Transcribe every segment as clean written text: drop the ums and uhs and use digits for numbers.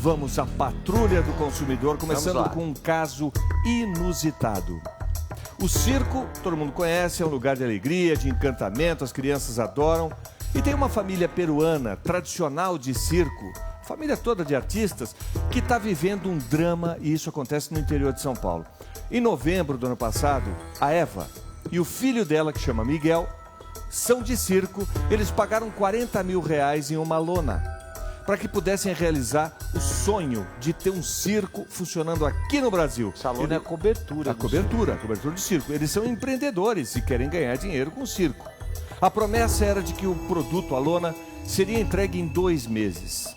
Vamos à Patrulha do Consumidor, começando com um caso inusitado. O circo, todo mundo conhece, é um lugar de alegria, de encantamento, as crianças adoram. E tem uma família peruana, tradicional de circo, família toda de artistas, que está vivendo um drama, e isso acontece no interior de São Paulo. Em novembro do ano passado, a Eva e o filho dela, que chama Miguel, são de circo. Eles pagaram R$40 mil em uma lona, para que pudessem realizar o sonho de ter um circo funcionando aqui no Brasil. Essa lona é a cobertura. A cobertura do circo. Eles são empreendedores e querem ganhar dinheiro com o circo. A promessa era de que o produto, a lona, seria entregue em 2 meses.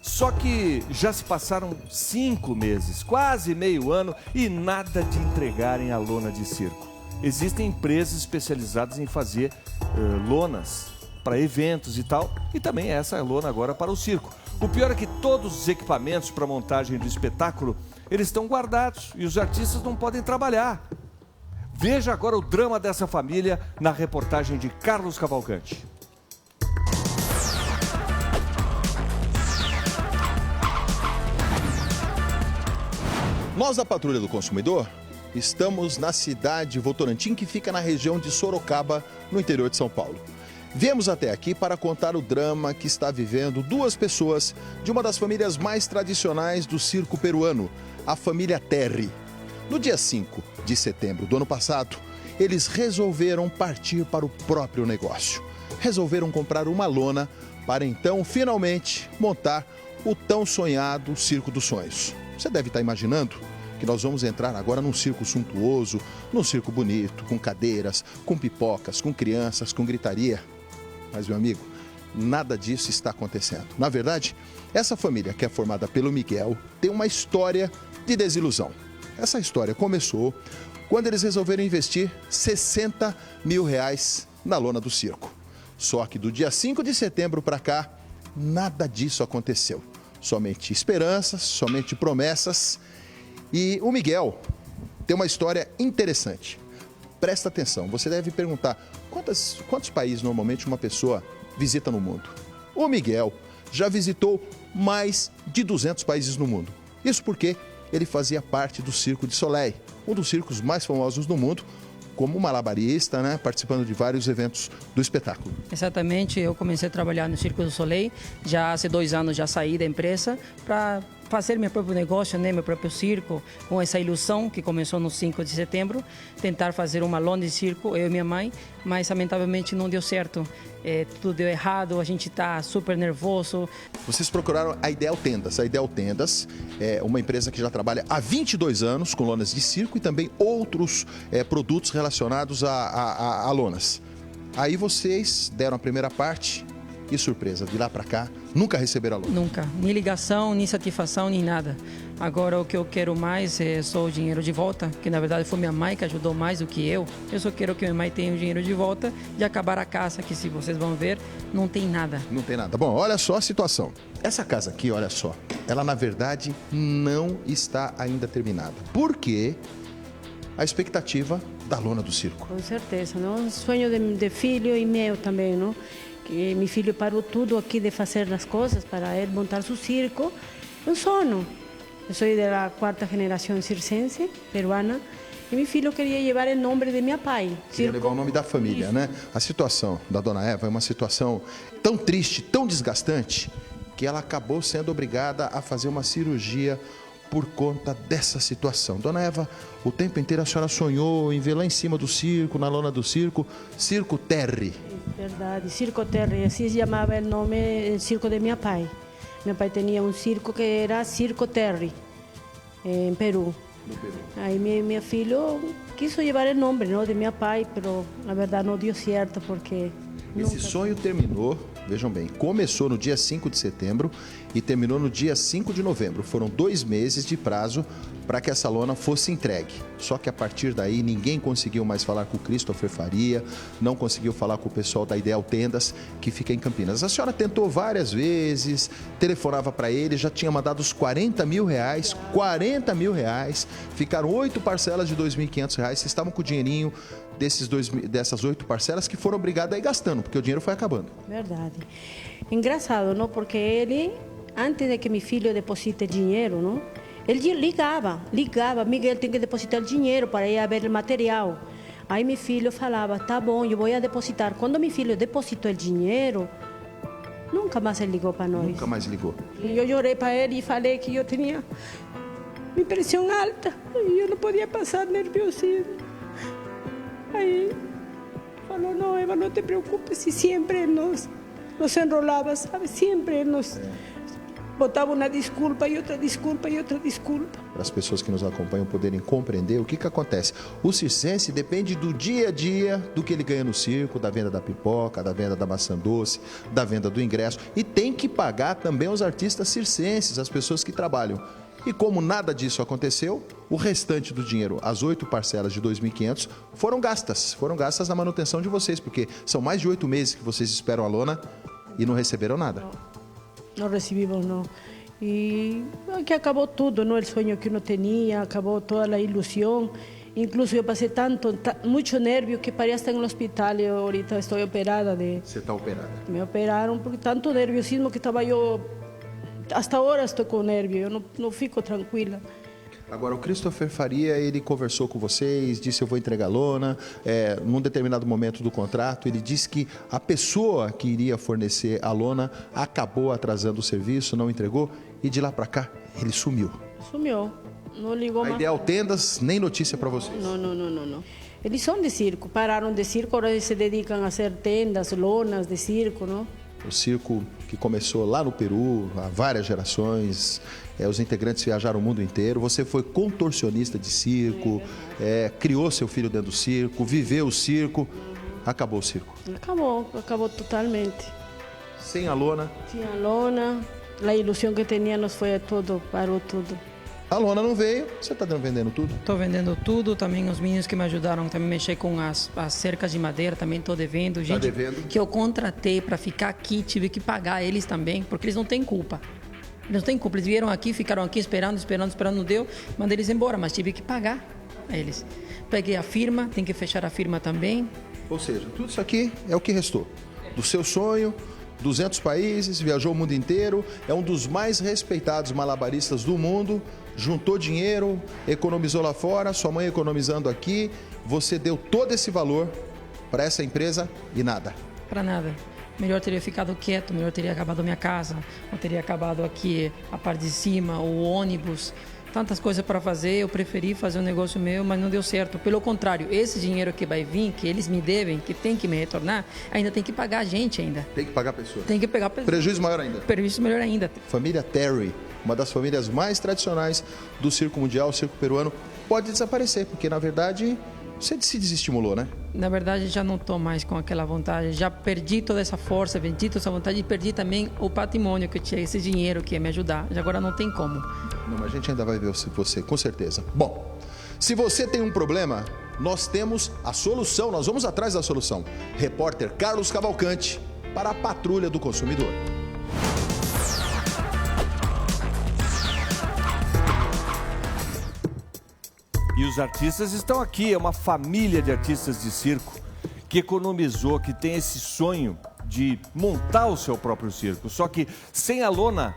Só que já se passaram 5 meses, quase meio ano, e nada de entregarem a lona de circo. Existem empresas especializadas em fazer lonas para eventos e tal, e também essa lona agora para o circo. O pior é que todos os equipamentos para montagem do espetáculo, eles estão guardados e os artistas não podem trabalhar. Veja agora o drama dessa família na reportagem de Carlos Cavalcante. Nós da Patrulha do Consumidor estamos na cidade de Votorantim, que fica na região de Sorocaba, no interior de São Paulo. Viemos até aqui para contar o drama que está vivendo 2 pessoas de uma das famílias mais tradicionais do circo peruano, a família Terry. No dia 5 de setembro do ano passado, eles resolveram partir para o próprio negócio. Resolveram comprar uma lona para então, finalmente, montar o tão sonhado Circo dos Sonhos. Você deve estar imaginando que nós vamos entrar agora num circo suntuoso, num circo bonito, com cadeiras, com pipocas, com crianças, com gritaria. Mas, meu amigo, nada disso está acontecendo. Na verdade, essa família, que é formada pelo Miguel, tem uma história de desilusão. Essa história começou quando eles resolveram investir R$60 mil na lona do circo. Só que do dia 5 de setembro para cá, nada disso aconteceu. Somente esperanças, somente promessas. E o Miguel tem uma história interessante. Presta atenção, você deve perguntar quantos países normalmente uma pessoa visita no mundo? O Miguel já visitou mais de 200 países no mundo. Isso porque ele fazia parte do Circo de Soleil, um dos circos mais famosos do mundo, como malabarista, né, participando de vários eventos do espetáculo. Exatamente, eu comecei a trabalhar no Circo do Soleil, já há 2 anos já saí da empresa para fazer meu próprio negócio, né, meu próprio circo, com essa ilusão que começou no 5 de setembro, tentar fazer uma lona de circo, eu e minha mãe, mas lamentavelmente não deu certo. Tudo deu errado, a gente está super nervoso. Vocês procuraram a Ideal Tendas. A Ideal Tendas é uma empresa que já trabalha há 22 anos com lonas de circo e também outros produtos relacionados a lonas. Aí vocês deram a primeira parte e, surpresa, de lá para cá, nunca receberam a lona? Nunca, nem ligação, nem satisfação, nem nada. Agora o que eu quero mais é só o dinheiro de volta, que na verdade foi minha mãe que ajudou mais do que eu. Eu só quero que minha mãe tenha o dinheiro de volta e acabar a casa, que se vocês vão ver, não tem nada. Não tem nada. Bom, olha só a situação. Essa casa aqui, olha só, ela na verdade não está ainda terminada. Por quê? A expectativa da lona do circo. Com certeza, não? Um sonho de filho e meu também, não? Que meu filho parou tudo aqui de fazer as coisas para ele montar seu circo. Um sonho. Eu sou da 4ª geração circense, peruana, e meu filho queria levar o nome de meu pai. Queria levar o nome da família, né? A situação da dona Eva é uma situação tão triste, tão desgastante, que ela acabou sendo obrigada a fazer uma cirurgia por conta dessa situação. Dona Eva, o tempo inteiro a senhora sonhou em ver lá em cima do circo, na lona do circo, Circo Terry. Verdade, Circo Terry, assim se chamava o nome do circo de meu pai. Meu pai tinha um circo que era Circo Terry, em Peru. No Peru. Aí meu filho quis levar o nome, não, de meu pai, mas na verdade não deu certo porque... Esse sonho terminou, vejam bem, começou no dia 5 de setembro e terminou no dia 5 de novembro. Foram 2 meses de prazo para que essa lona fosse entregue. Só que a partir daí ninguém conseguiu mais falar com o Christopher Faria, não conseguiu falar com o pessoal da Ideal Tendas, que fica em Campinas. A senhora tentou várias vezes, telefonava para ele, já tinha mandado os R$40 mil, R$40 mil, ficaram 8 parcelas de R$2.500, vocês estavam com o dinheirinho dessas 8 parcelas que foram obrigadas a ir gastando, porque o dinheiro foi acabando. Verdade. Engraçado, não? Porque ele antes de que meu filho deposite dinheiro, não? Ele ligava, Miguel tem que depositar dinheiro para ir a ver o material. Aí meu filho falava, tá bom, eu vou depositar. Quando meu filho depositou o dinheiro, nunca mais ele ligou para nós. Nunca mais ligou. Eu chorei para ele e falei que eu tinha minha pressão alta e eu não podia passar nerviosismo. Aí falou, não, Eva, não te preocupes, se sempre nos enrolava, sabe? Sempre nos botava uma desculpa e outra desculpa e outra desculpa. Para as pessoas que nos acompanham poderem compreender o que acontece. O circense depende do dia a dia, do que ele ganha no circo, da venda da pipoca, da venda da maçã doce, da venda do ingresso. E tem que pagar também os artistas circenses, as pessoas que trabalham. E como nada disso aconteceu, o restante do dinheiro, as 8 parcelas de 2.500, foram gastas na manutenção de vocês, porque são mais de 8 meses que vocês esperam a lona e não receberam nada. Não recebemos, não. E aqui acabou tudo, não? O sonho que eu tinha, acabou toda a ilusão. Incluso eu passei muito nervio que parecia estar no hospital. Eu ahorita estou operada. Você está operada? Me operaram porque tanto nerviosismo que estava eu. Hasta agora estou com nervio, eu não fico tranquila. Agora, o Christopher Faria, ele conversou com vocês, disse eu vou entregar a lona. Num determinado momento do contrato, ele disse que a pessoa que iria fornecer a lona acabou atrasando o serviço, não entregou, e de lá para cá, ele sumiu. Sumiu, não ligou mais. A Ideal Tendas, nem notícia para vocês. Não. Eles são de circo, pararam de circo, agora eles se dedicam a fazer tendas, lonas de circo, não? O circo que começou lá no Peru, há várias gerações, os integrantes viajaram o mundo inteiro. Você foi contorcionista de circo, criou seu filho dentro do circo, viveu o circo. Acabou o circo. Acabou totalmente. Sem a lona? Sem a lona, a ilusão que tínhamos foi tudo, parou tudo. A lona não veio, você está vendendo tudo? Estou vendendo tudo, também os meninos que me ajudaram também mexer com as cercas de madeira, também estou devendo. Gente que eu contratei para ficar aqui, tive que pagar eles também, porque eles não têm culpa. Eles não têm culpa, eles vieram aqui, ficaram aqui esperando, não deu, mandei eles embora, mas tive que pagar a eles. Peguei a firma, tem que fechar a firma também. Ou seja, tudo isso aqui é o que restou do seu sonho. 200 países, viajou o mundo inteiro, é um dos mais respeitados malabaristas do mundo, juntou dinheiro, economizou lá fora, sua mãe economizando aqui, você deu todo esse valor para essa empresa e nada. Para nada. Melhor teria ficado quieto, melhor teria acabado minha casa, ou teria acabado aqui a parte de cima, o ônibus, tantas coisas para fazer, eu preferi fazer um negócio meu, mas não deu certo. Pelo contrário, esse dinheiro que vai vir, que eles me devem, que tem que me retornar, ainda tem que pagar a gente ainda. Tem que pagar a pessoa. Tem que pegar a pessoa. Prejuízo maior ainda. Prejuízo melhor ainda. Família Terry, uma das famílias mais tradicionais do circo mundial, o circo peruano, pode desaparecer, porque na verdade você se desestimulou, né? Na verdade, já não estou mais com aquela vontade. Já perdi toda essa força, perdi toda essa vontade e perdi também o patrimônio que eu tinha, esse dinheiro que ia me ajudar. Agora não tem como. Não, mas a gente ainda vai ver você, com certeza. Bom, se você tem um problema, nós temos a solução, nós vamos atrás da solução. Repórter Carlos Cavalcante para a Patrulha do Consumidor. E os artistas estão aqui, é uma família de artistas de circo que economizou, que tem esse sonho de montar o seu próprio circo. Só que sem a lona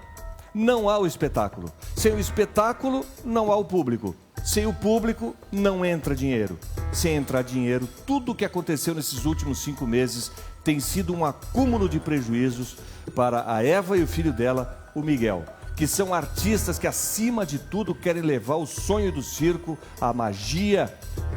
não há o espetáculo. Sem o espetáculo não há o público. Sem o público não entra dinheiro. Sem entrar dinheiro, tudo o que aconteceu nesses últimos 5 meses tem sido um acúmulo de prejuízos para a Eva e o filho dela, o Miguel, que são artistas que, acima de tudo, querem levar o sonho do circo, a magia,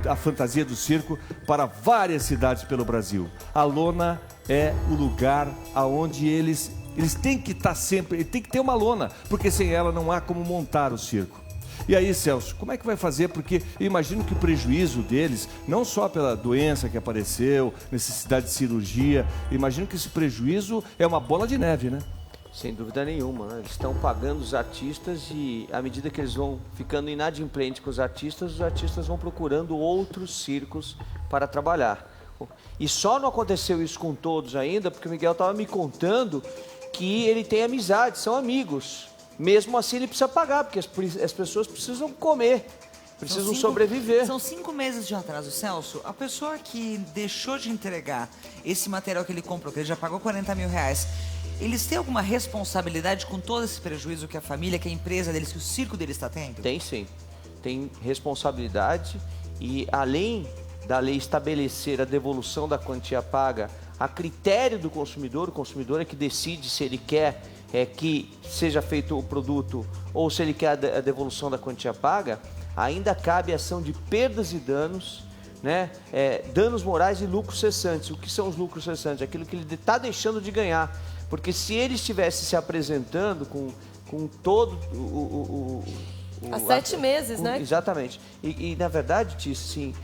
a fantasia do circo, para várias cidades pelo Brasil. A lona é o lugar onde eles têm que estar sempre, tem que ter uma lona, porque sem ela não há como montar o circo. E aí, Celso, como é que vai fazer? Porque eu imagino que o prejuízo deles, não só pela doença que apareceu, necessidade de cirurgia, eu imagino que esse prejuízo é uma bola de neve, né? Sem dúvida nenhuma, né? Eles estão pagando os artistas e à medida que eles vão ficando inadimplentes com os artistas vão procurando outros circos para trabalhar. E só não aconteceu isso com todos ainda, porque o Miguel estava me contando que ele tem amizade, são amigos. Mesmo assim ele precisa pagar, porque as pessoas precisam comer, precisam sobreviver. São 5 meses de atraso, Celso. A pessoa que deixou de entregar esse material que ele comprou, que ele já pagou R$40 mil, eles têm alguma responsabilidade com todo esse prejuízo que a família, que a empresa deles, que o circo deles está tendo? Tem sim, tem responsabilidade e além da lei estabelecer a devolução da quantia paga a critério do consumidor, o consumidor é que decide se ele quer que seja feito o produto ou se ele quer a devolução da quantia paga, ainda cabe ação de perdas e danos, né? Danos morais e lucros cessantes. O que são os lucros cessantes? Aquilo que ele está deixando de ganhar. Porque se ele estivesse se apresentando com todo há 7 meses, né? Exatamente. E na verdade, Tícia, sim,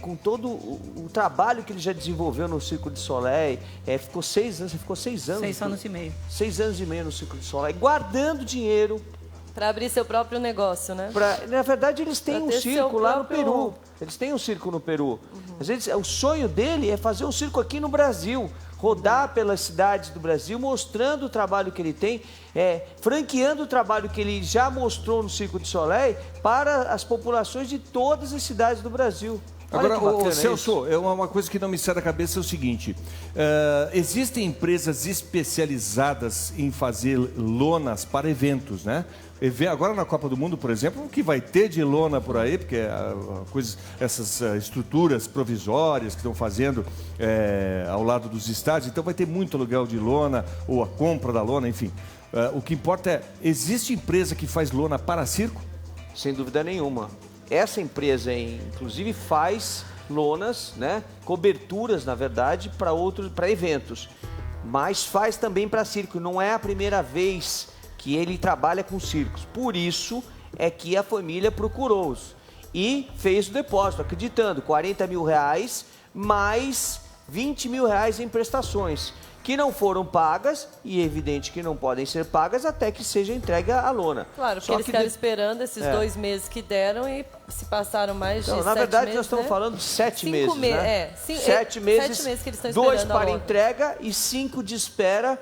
com todo o trabalho que ele já desenvolveu no Circo du Soleil, ficou 6 anos, você ficou 6 anos. 6 anos e meio. 6 anos e meio no Circo du Soleil, guardando dinheiro. Para abrir seu próprio negócio, né? Na verdade, eles têm um circo lá no próprio... Peru. Eles têm um circo no Peru. Às vezes, o sonho dele é fazer um circo aqui no Brasil. Rodar pelas cidades do Brasil, mostrando o trabalho que ele tem, franqueando o trabalho que ele já mostrou no Circo du Soleil para as populações de todas as cidades do Brasil. Agora, o Celso, uma coisa que não me sai da cabeça é o seguinte, existem empresas especializadas em fazer lonas para eventos, né? Agora na Copa do Mundo, por exemplo, o que vai ter de lona por aí, porque essas estruturas provisórias que estão fazendo ao lado dos estádios, então vai ter muito aluguel de lona, ou a compra da lona, enfim. O que importa existe empresa que faz lona para circo? Sem dúvida nenhuma. Essa empresa, inclusive, faz lonas, né, coberturas, na verdade, para eventos, mas faz também para circo. Não é a primeira vez que ele trabalha com circos. Por isso é que a família procurou-os e fez o depósito, acreditando, R$40 mil mais R$20 mil em prestações, que não foram pagas e é evidente que não podem ser pagas até que seja entregue a lona. Claro, porque eles ficaram esperando esses 2 meses que deram e se passaram mais de 7 meses. Na verdade, meses, nós estamos falando de 7 meses, né? 7 meses que eles estão esperando. 2 para entrega e 5 de espera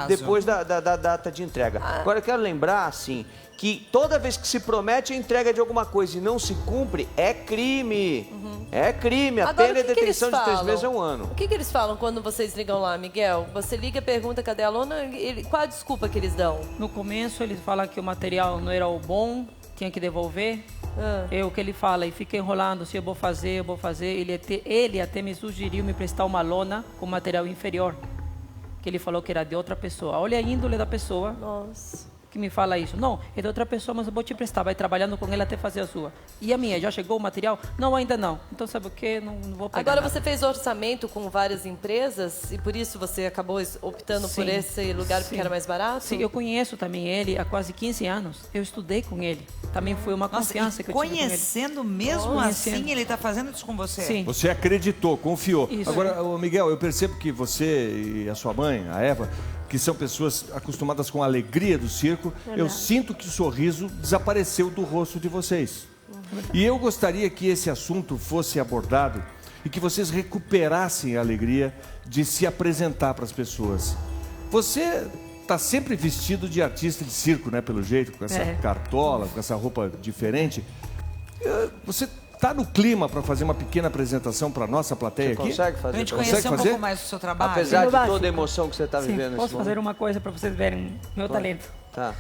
depois da data de entrega. Agora, eu quero lembrar, assim, que toda vez que se promete a entrega de alguma coisa e não se cumpre, é crime. É crime. A pena é detenção de 3 meses a 1 ano. O que eles falam quando vocês ligam lá, Miguel? Você liga e pergunta cadê a lona? Qual a desculpa que eles dão? No começo, eles falam que o material não era o bom, tinha que devolver. É o que ele fala, e fica enrolando, se eu vou fazer. Ele até me sugeriu me prestar uma lona com material inferior, que ele falou que era de outra pessoa. Olha a índole da pessoa. Nossa. Que me fala isso. Não, é de outra pessoa, mas eu vou te prestar. Vai trabalhando com ela até fazer a sua. E a minha, já chegou o material? Não, ainda não. Então, sabe o quê? Não vou pegar Agora, nada. você fez orçamento com várias empresas e por isso você acabou optando por esse lugar porque era mais barato? Sim, eu conheço também ele há quase 15 anos. Eu estudei com ele. Também foi uma confiança que eu tive com ele. Conhecendo mesmo assim, ele está fazendo isso com você? Sim. Você acreditou, confiou. Isso. Agora, Miguel, eu percebo que você e a sua mãe, a Eva, que são pessoas acostumadas com a alegria do circo, eu sinto que o sorriso desapareceu do rosto de vocês. E eu gostaria que esse assunto fosse abordado e que vocês recuperassem a alegria de se apresentar para as pessoas. Você está sempre vestido de artista de circo, né, pelo jeito, com essa cartola, com essa roupa diferente. Você está no clima para fazer uma pequena apresentação para a nossa plateia aqui? Consegue fazer? Para a gente conhecer um pouco mais do seu trabalho. Apesar de toda a emoção que você está vivendo nesse Posso fazer uma coisa para vocês verem meu talento? Tá.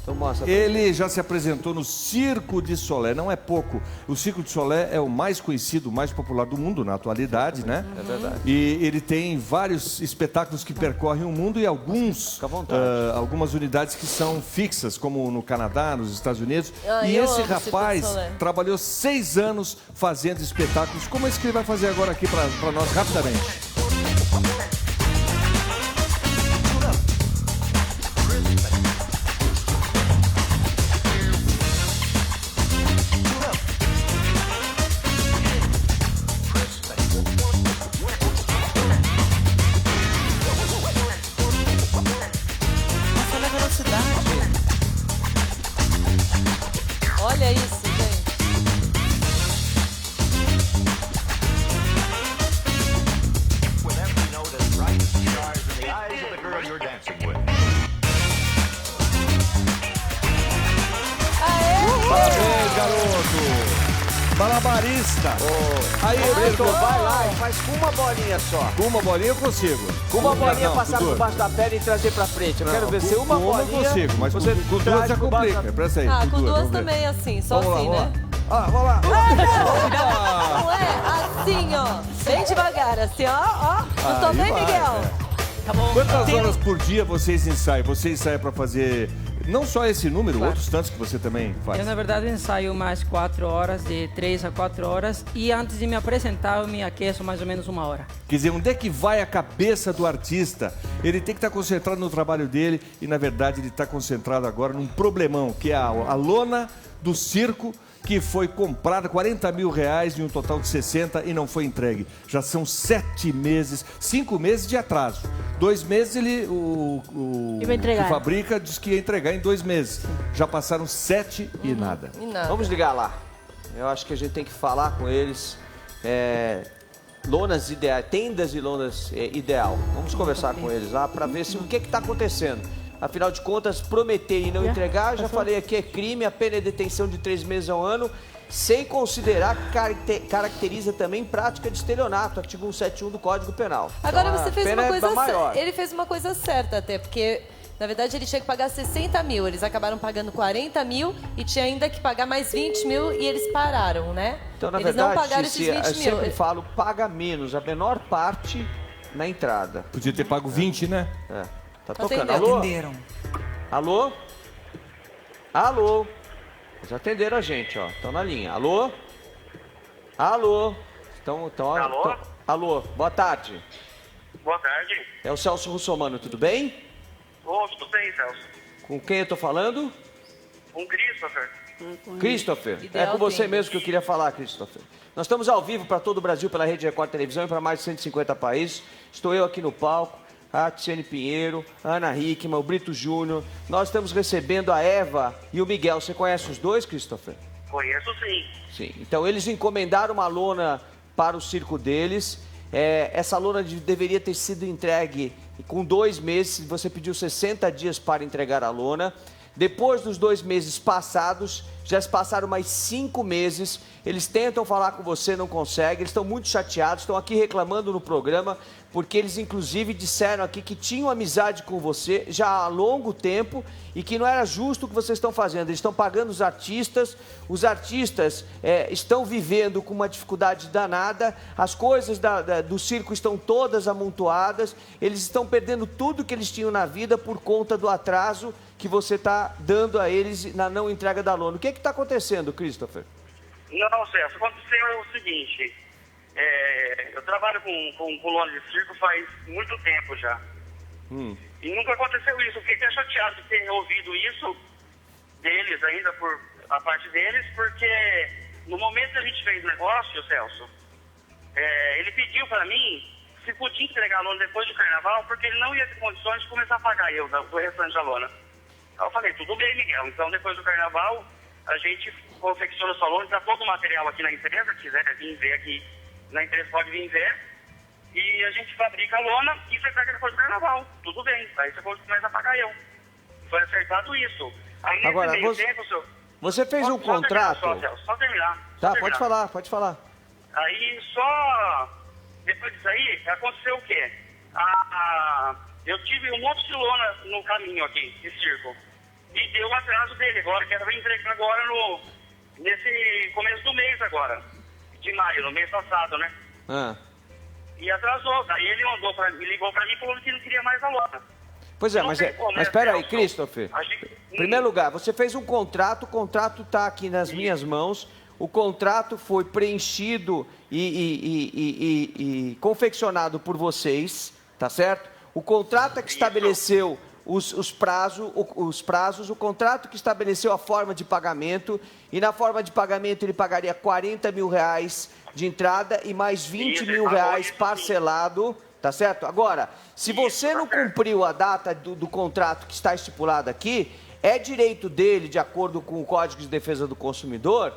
Então mostra. Ele já se apresentou no Circo du Soleil, não é pouco. O Circo du Soleil é o mais conhecido, o mais popular do mundo na atualidade, né? É verdade. E ele tem vários espetáculos que percorrem o mundo e algumas unidades que são fixas, como no Canadá, nos Estados Unidos. E esse rapaz trabalhou 6 anos fazendo espetáculos, como esse que ele vai fazer agora aqui para nós rapidamente. Olha isso, gente. Parabéns, garoto! Malabarista. Aí, Roberto, vai lá e faz com uma bolinha só. Com uma bolinha eu consigo. Com uma bolinha Não, passar com por duas. baixo da perna e trazer pra frente. Eu quero ver se com uma uma bolinha... eu consigo, mas você com duas traz já por baixo complica. da- Presta aí. Ah, com duas vamos ver. também assim, só Vamos lá, assim, vamos né? lá. Ah, vamos lá. Não é assim, ó. Bem devagar, assim, ó. Não tô Aí bem, vai, Miguel? Tá bom. Quantas Tem- horas por dia vocês ensaiam? Você ensaia para fazer não só esse número, outros tantos que você também faz? Eu, na verdade, ensaio mais 4 horas, de 3 a 4 horas. E antes de me apresentar, eu me aqueço mais ou menos 1 hora. Quer dizer, onde é que vai a cabeça do artista? Ele tem que estar concentrado no trabalho dele e, na verdade, ele está concentrado agora num problemão, que é a lona do circo, que foi comprada, 40 mil reais em um total de 60 e não foi entregue. Já são 7 meses, 5 meses de atraso. 2 meses o E vai entregar. que fabrica diz que ia entregar em 2 meses. Já passaram 7 e nada. E nada. Vamos ligar lá. Eu acho que a gente tem que falar com eles. Lonas ideais, tendas e lonas ideal. Vamos conversar com eles lá para ver se o que está acontecendo. Afinal de contas, prometer e não entregar, já falei aqui, é crime, a pena é detenção de 3 meses a 1 ano, sem considerar que caracteriza também prática de estelionato, artigo 171 do Código Penal. Agora Então, você a fez pena uma é coisa maior. Ele fez uma coisa certa até, porque na verdade ele tinha que pagar 60 mil, eles acabaram pagando 40 mil e tinha ainda que pagar mais 20 mil e eles pararam, né? Então, na eles verdade, não pagaram Cici, esses 20 eu mil. sempre falo, paga menos, a menor parte na entrada. Podia ter pago 20, né? Tá tocando. Atendeu. Alô? Atenderam. Alô? Alô? Eles atenderam a gente, ó. Estão na linha. Alô? Alô? Alô? Alô, boa tarde. Boa tarde. É o Celso Russomano, tudo bem? Ô, tudo bem, Celso? Com quem eu tô falando? Um Christopher. Christopher. Ideal É com você Tendas. mesmo que eu queria falar, Christopher. Nós estamos ao vivo para todo o Brasil, pela Rede Record Televisão e para mais de 150 países. Estou eu aqui no palco, a Tiziane Pinheiro, a Ana Hickman, o Brito Júnior. Nós estamos recebendo a Eva e o Miguel. Você conhece os dois, Christopher? Conheço sim. Sim. Então eles encomendaram uma lona para o circo deles. Essa lona deveria ter sido entregue com 2 meses. Você pediu 60 dias para entregar a lona. Depois dos 2 meses passados, já se passaram mais 5 meses. Eles tentam falar com você, não conseguem. Eles estão muito chateados, estão aqui reclamando no programa, porque eles inclusive disseram aqui que tinham amizade com você já há longo tempo e que não era justo o que vocês estão fazendo. Eles estão pagando os artistas estão vivendo com uma dificuldade danada, as coisas do circo estão todas amontoadas, eles estão perdendo tudo que eles tinham na vida por conta do atraso que você está dando a eles na não entrega da lona. O que está acontecendo, Christopher? Não, Celso, aconteceu o seguinte. Eu trabalho com lona de circo faz muito tempo já. E nunca aconteceu isso. Eu fiquei até chateado de ter ouvido isso deles ainda, por a parte deles, porque no momento que a gente fez o negócio, Celso, ele pediu para mim se podia entregar a lona depois do carnaval, porque ele não ia ter condições de começar a pagar eu do restante da lona. Aí eu falei, tudo bem, Miguel, então depois do carnaval a gente confecciona sua lona, está todo o material aqui na empresa, quiser vir ver aqui na empresa pode vir ver, e a gente fabrica a lona e você pega depois do carnaval, tudo bem, aí você começa a pagar eu. Foi acertado isso. Aí nesse Agora, meio tempo, você fez um contrato... Só terminar. Tá, pode falar. Aí só depois disso aí, aconteceu o quê? Eu tive um monte de lona no caminho aqui, de circo. E deu um atraso dele agora, que era pra entregar agora nesse começo do mês agora. De maio, no mês passado, né? E atrasou. Daí ele ligou pra mim e falou que não queria mais a lona. Pois é, Não mas tem como, né, espera aí, Celso? Christopher. Em primeiro lugar, você fez um contrato, o contrato está aqui nas minhas mãos, o contrato foi preenchido e confeccionado por vocês, tá certo? O contrato é que estabeleceu os prazos, o contrato que estabeleceu a forma de pagamento, e na forma de pagamento ele pagaria 40 mil reais de entrada e mais 20 mil reais parcelado. Tá certo? Agora, se você não cumpriu a data do contrato que está estipulado aqui, é direito dele, de acordo com o Código de Defesa do Consumidor,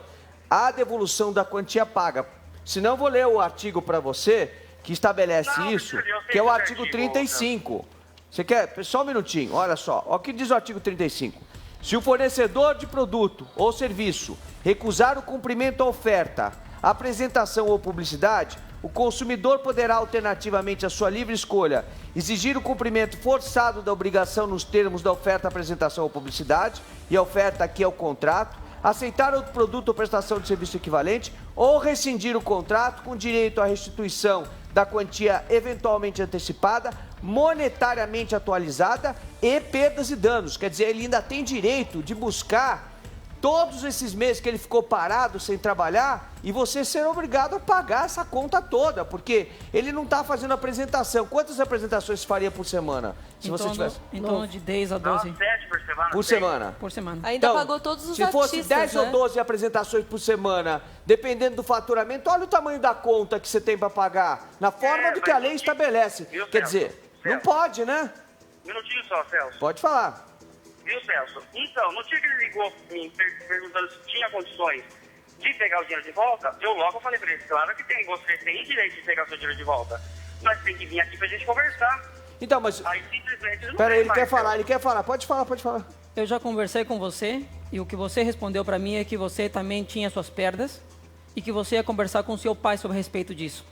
a devolução da quantia paga. Se não, vou ler o artigo para você, que estabelece isso, que é o artigo 35. Você quer? Só um minutinho, olha só. Olha o que diz o artigo 35. Se o fornecedor de produto ou serviço recusar o cumprimento à oferta, apresentação ou publicidade, o consumidor poderá, alternativamente à sua livre escolha, exigir o cumprimento forçado da obrigação nos termos da oferta, apresentação ou publicidade, e a oferta aqui é o contrato, aceitar outro produto ou prestação de serviço equivalente, ou rescindir o contrato com direito à restituição da quantia eventualmente antecipada, monetariamente atualizada e perdas e danos. Quer dizer, ele ainda tem direito de buscar todos esses meses que ele ficou parado sem trabalhar e você ser obrigado a pagar essa conta toda, porque ele não está fazendo apresentação. Quantas apresentações você faria por semana? Se você tivesse... Em torno de 10 a 12. 7 por semana. Por semana? Por semana. Ainda Então, pagou todos os se fosse artistas, 10 né? ou 12 apresentações por semana, dependendo do faturamento, olha o tamanho da conta que você tem para pagar, na forma do que a lei estabelece. Viu, Quer Celso? dizer, não Celso. pode, né? Um minutinho só, Celso. Pode falar. Viu, Celso? Então, no dia que ele ligou me perguntando se tinha condições de pegar o dinheiro de volta, eu logo falei pra ele, claro que tem, você tem direito de pegar o seu dinheiro de volta. Mas tem que vir aqui pra gente conversar. Então, mas... Aí simplesmente não Peraí, tem ele mais, quer falar, Celso. ele quer falar. Pode falar, pode falar. Eu já conversei com você e o que você respondeu para mim é que você também tinha suas perdas e que você ia conversar com seu pai sobre a respeito disso.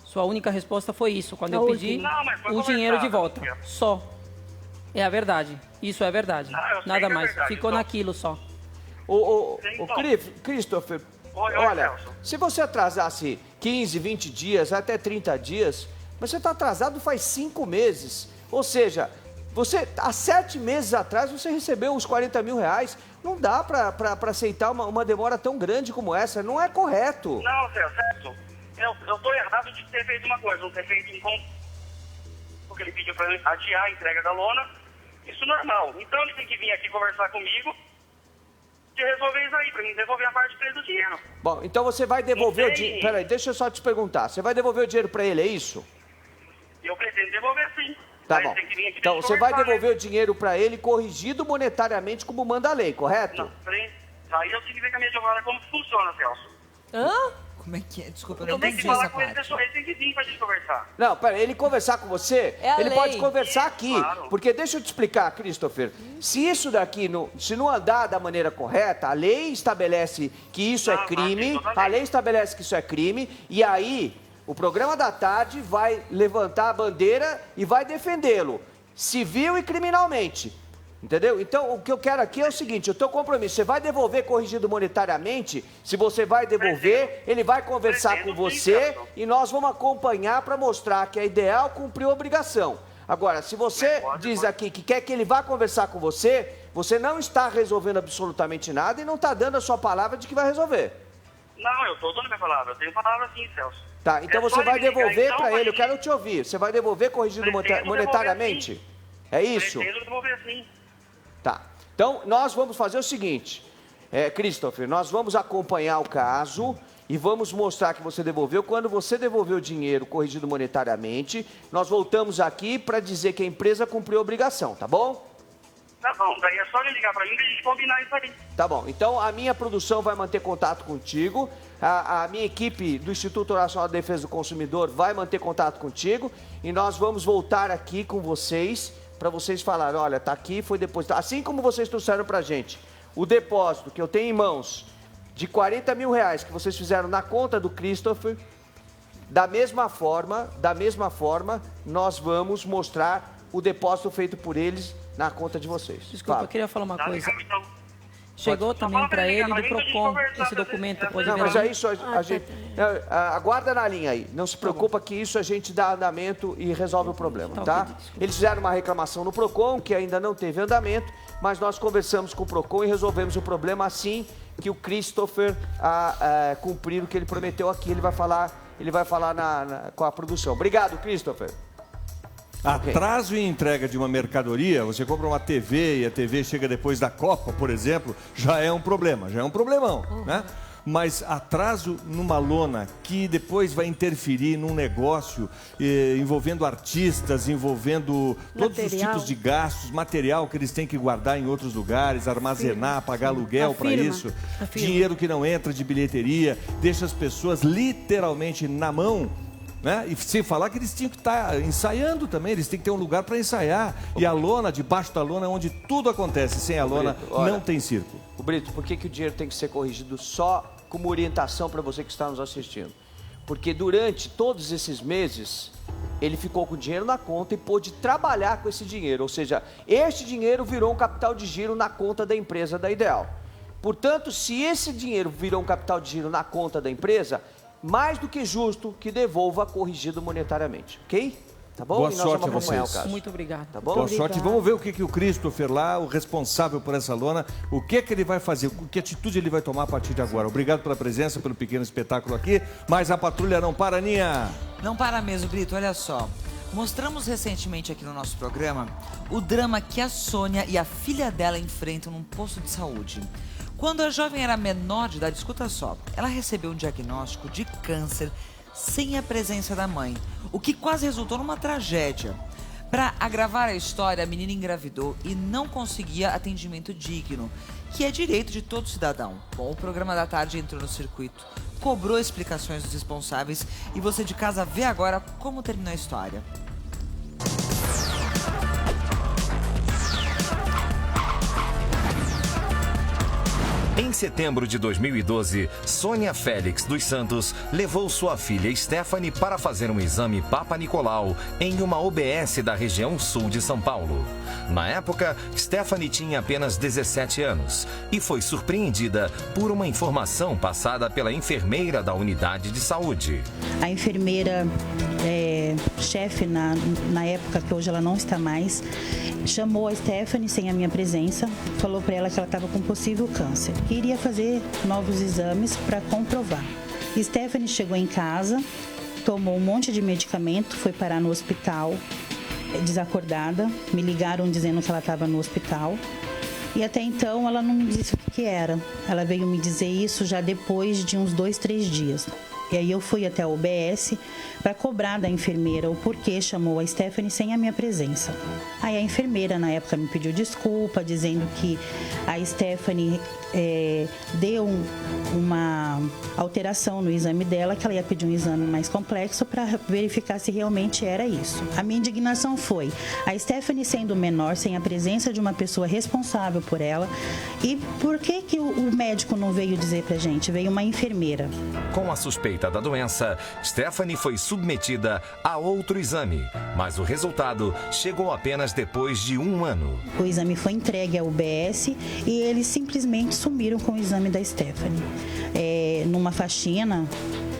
Sua única resposta foi isso, quando eu pedi Não, mas foi o dinheiro de conversado, volta. Miguel. Só. É a verdade. Isso é verdade. Não, eu sei Nada que é mais. verdade, Ficou então. naquilo só. O Então. Christopher, Oi, olha, Celso. se você atrasasse 15, 20 dias, até 30 dias, mas você está atrasado faz 5 meses. Ou seja, você, há 7 meses atrás, você recebeu os 40 mil reais. Não dá para aceitar uma demora tão grande como essa. Não é correto. Não, Celso, eu tô errado de ter feito uma coisa, não ter feito em conta. Porque ele pediu pra eu adiar a entrega da lona. Isso normal. Então ele tem que vir aqui conversar comigo de resolver isso aí, pra mim devolver a parte dele do dinheiro. Bom, então você vai devolver o Não tem. dinheiro. Peraí, deixa eu só te perguntar. Você vai devolver o dinheiro para ele, é isso? E eu pretendo devolver sim. Tá Mas bom. tem que vir aqui pra Então gente você vai conversar, devolver né? o dinheiro para ele corrigido monetariamente como manda a lei, correto? Não, peraí. Aí eu tenho que ver com a minha advogada como funciona, Celso. Hã? Como é que é? Desculpa, eu Eu não tenho que entendi essa falar com ele parte. pessoal, ele tem que vir pra gente conversar. Não, pera, ele conversar com você, É a ele lei. pode conversar aqui. Claro. Porque deixa eu te explicar, Christopher. Se isso daqui, se não andar da maneira correta, a lei estabelece que isso é Não, crime, mas tem a lei estabelece que isso é crime, e aí o programa da tarde vai levantar a bandeira e vai defendê-lo, civil e criminalmente. Entendeu? Então, o que eu quero aqui é o seguinte, o teu compromisso, você vai devolver corrigido monetariamente, se você vai devolver, ele vai conversar com você e nós vamos acompanhar para mostrar que é ideal cumprir a obrigação. Agora, se você diz aqui que quer que ele vá conversar com você, você não está resolvendo absolutamente nada e não está dando a sua palavra de que vai resolver. Não, eu tô dando minha palavra. Eu tenho palavra sim, Celso. Tá, então É só você vai ele me ligar, devolver então, para pra ele, eu gente- quero te ouvir. Você vai devolver corrigido Pretendo monetariamente? devolver, É isso? Pretendo devolver sim. Tá. Então, nós vamos fazer o seguinte, Christopher, nós vamos acompanhar o caso e vamos mostrar que você devolveu. Quando você devolver o dinheiro corrigido monetariamente, nós voltamos aqui para dizer que a empresa cumpriu a obrigação, tá bom? Tá bom, daí é só ele ligar pra mim e a gente combinar isso aí. Tá bom. Então, a minha produção vai manter contato contigo, a minha equipe do Instituto Nacional de Defesa do Consumidor vai manter contato contigo e nós vamos voltar aqui com vocês para vocês falarem, olha, tá aqui, foi depositado. Assim como vocês trouxeram pra gente o depósito que eu tenho em mãos de 40 mil reais que vocês fizeram na conta do Christopher, da mesma forma, nós vamos mostrar o depósito feito por eles na conta de vocês. Desculpa, Fala. eu queria falar uma Tá, coisa. então. Chegou Só também fala pra para ele ele ligar do pra mim pra gente PROCON conversar esse documento, pode Não, ver mas lá. aí isso a gente... aguarda na linha aí. Não se preocupa que isso a gente dá andamento e resolve o problema, Tá, tá? ok, desculpa. Eles fizeram uma reclamação no PROCON, que ainda não teve andamento, mas nós conversamos com o PROCON e resolvemos o problema assim que o Christopher cumprir o que ele prometeu aqui. Ele vai falar com a produção. Obrigado, Christopher. Ok. Atraso em entrega de uma mercadoria, você compra uma TV e a TV chega depois da Copa, por exemplo, já é um problema, já é um problemão, né? Mas atraso numa lona que depois vai interferir num negócio envolvendo artistas, envolvendo todos os Material. tipos de gastos, material que eles têm que guardar em outros lugares, armazenar, pagar aluguel para Afirma. isso, Afirma. dinheiro que não entra de bilheteria, deixa as pessoas literalmente na mão. Né? E sem falar que eles tinham que estar ensaiando também, eles têm que ter um lugar para ensaiar. E a lona, debaixo da lona, é onde tudo acontece. Sem a lona, Olha, não tem circo. O Brito, por que o dinheiro tem que ser corrigido só como orientação para você que está nos assistindo? Porque durante todos esses meses, ele ficou com o dinheiro na conta e pôde trabalhar com esse dinheiro. Ou seja, este dinheiro virou um capital de giro na conta da empresa da Ideal. Portanto, se esse dinheiro virou um capital de giro na conta da empresa, mais do que justo que devolva corrigido monetariamente, ok? Tá bom? Boa e nós sorte vamos a acompanhar vocês. o caso. Muito obrigado. Tá bom? Boa sorte. Vamos ver o que o Christopher lá, o responsável por essa lona, o que ele vai fazer, que atitude ele vai tomar a partir de agora. Obrigado pela presença, pelo pequeno espetáculo aqui, mas a patrulha não para, Aninha. Não para mesmo, Brito, olha só. Mostramos recentemente aqui no nosso programa o drama que a Sônia e a filha dela enfrentam num posto de saúde. Quando a jovem era menor de idade, escuta só, ela recebeu um diagnóstico de câncer sem a presença da mãe, o que quase resultou numa tragédia. Para agravar a história, a menina engravidou e não conseguia atendimento digno, que é direito de todo cidadão. Bom, o programa da tarde entrou no circuito, cobrou explicações dos responsáveis e você de casa vê agora como terminou a história. Em setembro de 2012, Sônia Félix dos Santos levou sua filha Stephanie para fazer um exame Papa Nicolau em uma UBS da região sul de São Paulo. Na época, Stephanie tinha apenas 17 anos e foi surpreendida por uma informação passada pela enfermeira da unidade de saúde. A enfermeira chefe na época, que hoje ela não está mais, chamou a Stephanie sem a minha presença, falou para ela que ela estava com possível câncer, que iria fazer novos exames para comprovar. Stephanie chegou em casa, tomou um monte de medicamento, foi parar no hospital, desacordada, me ligaram dizendo que ela estava no hospital e até então ela não disse o que era. Ela veio me dizer isso já depois de uns 2, 3 dias. E aí eu fui até a UBS para cobrar da enfermeira o porquê chamou a Stephanie sem a minha presença. Aí a enfermeira na época me pediu desculpa, dizendo que a Stephanie deu uma alteração no exame dela, que ela ia pedir um exame mais complexo para verificar se realmente era isso. A minha indignação foi a Stephanie sendo menor, sem a presença de uma pessoa responsável por ela, e por que o médico não veio dizer pra gente? Veio uma enfermeira. Com a suspeita da doença, Stephanie foi submetida a outro exame, mas o resultado chegou apenas depois de 1 ano. O exame foi entregue à UBS e eles simplesmente sumiram com o exame da Stephanie. Numa faxina,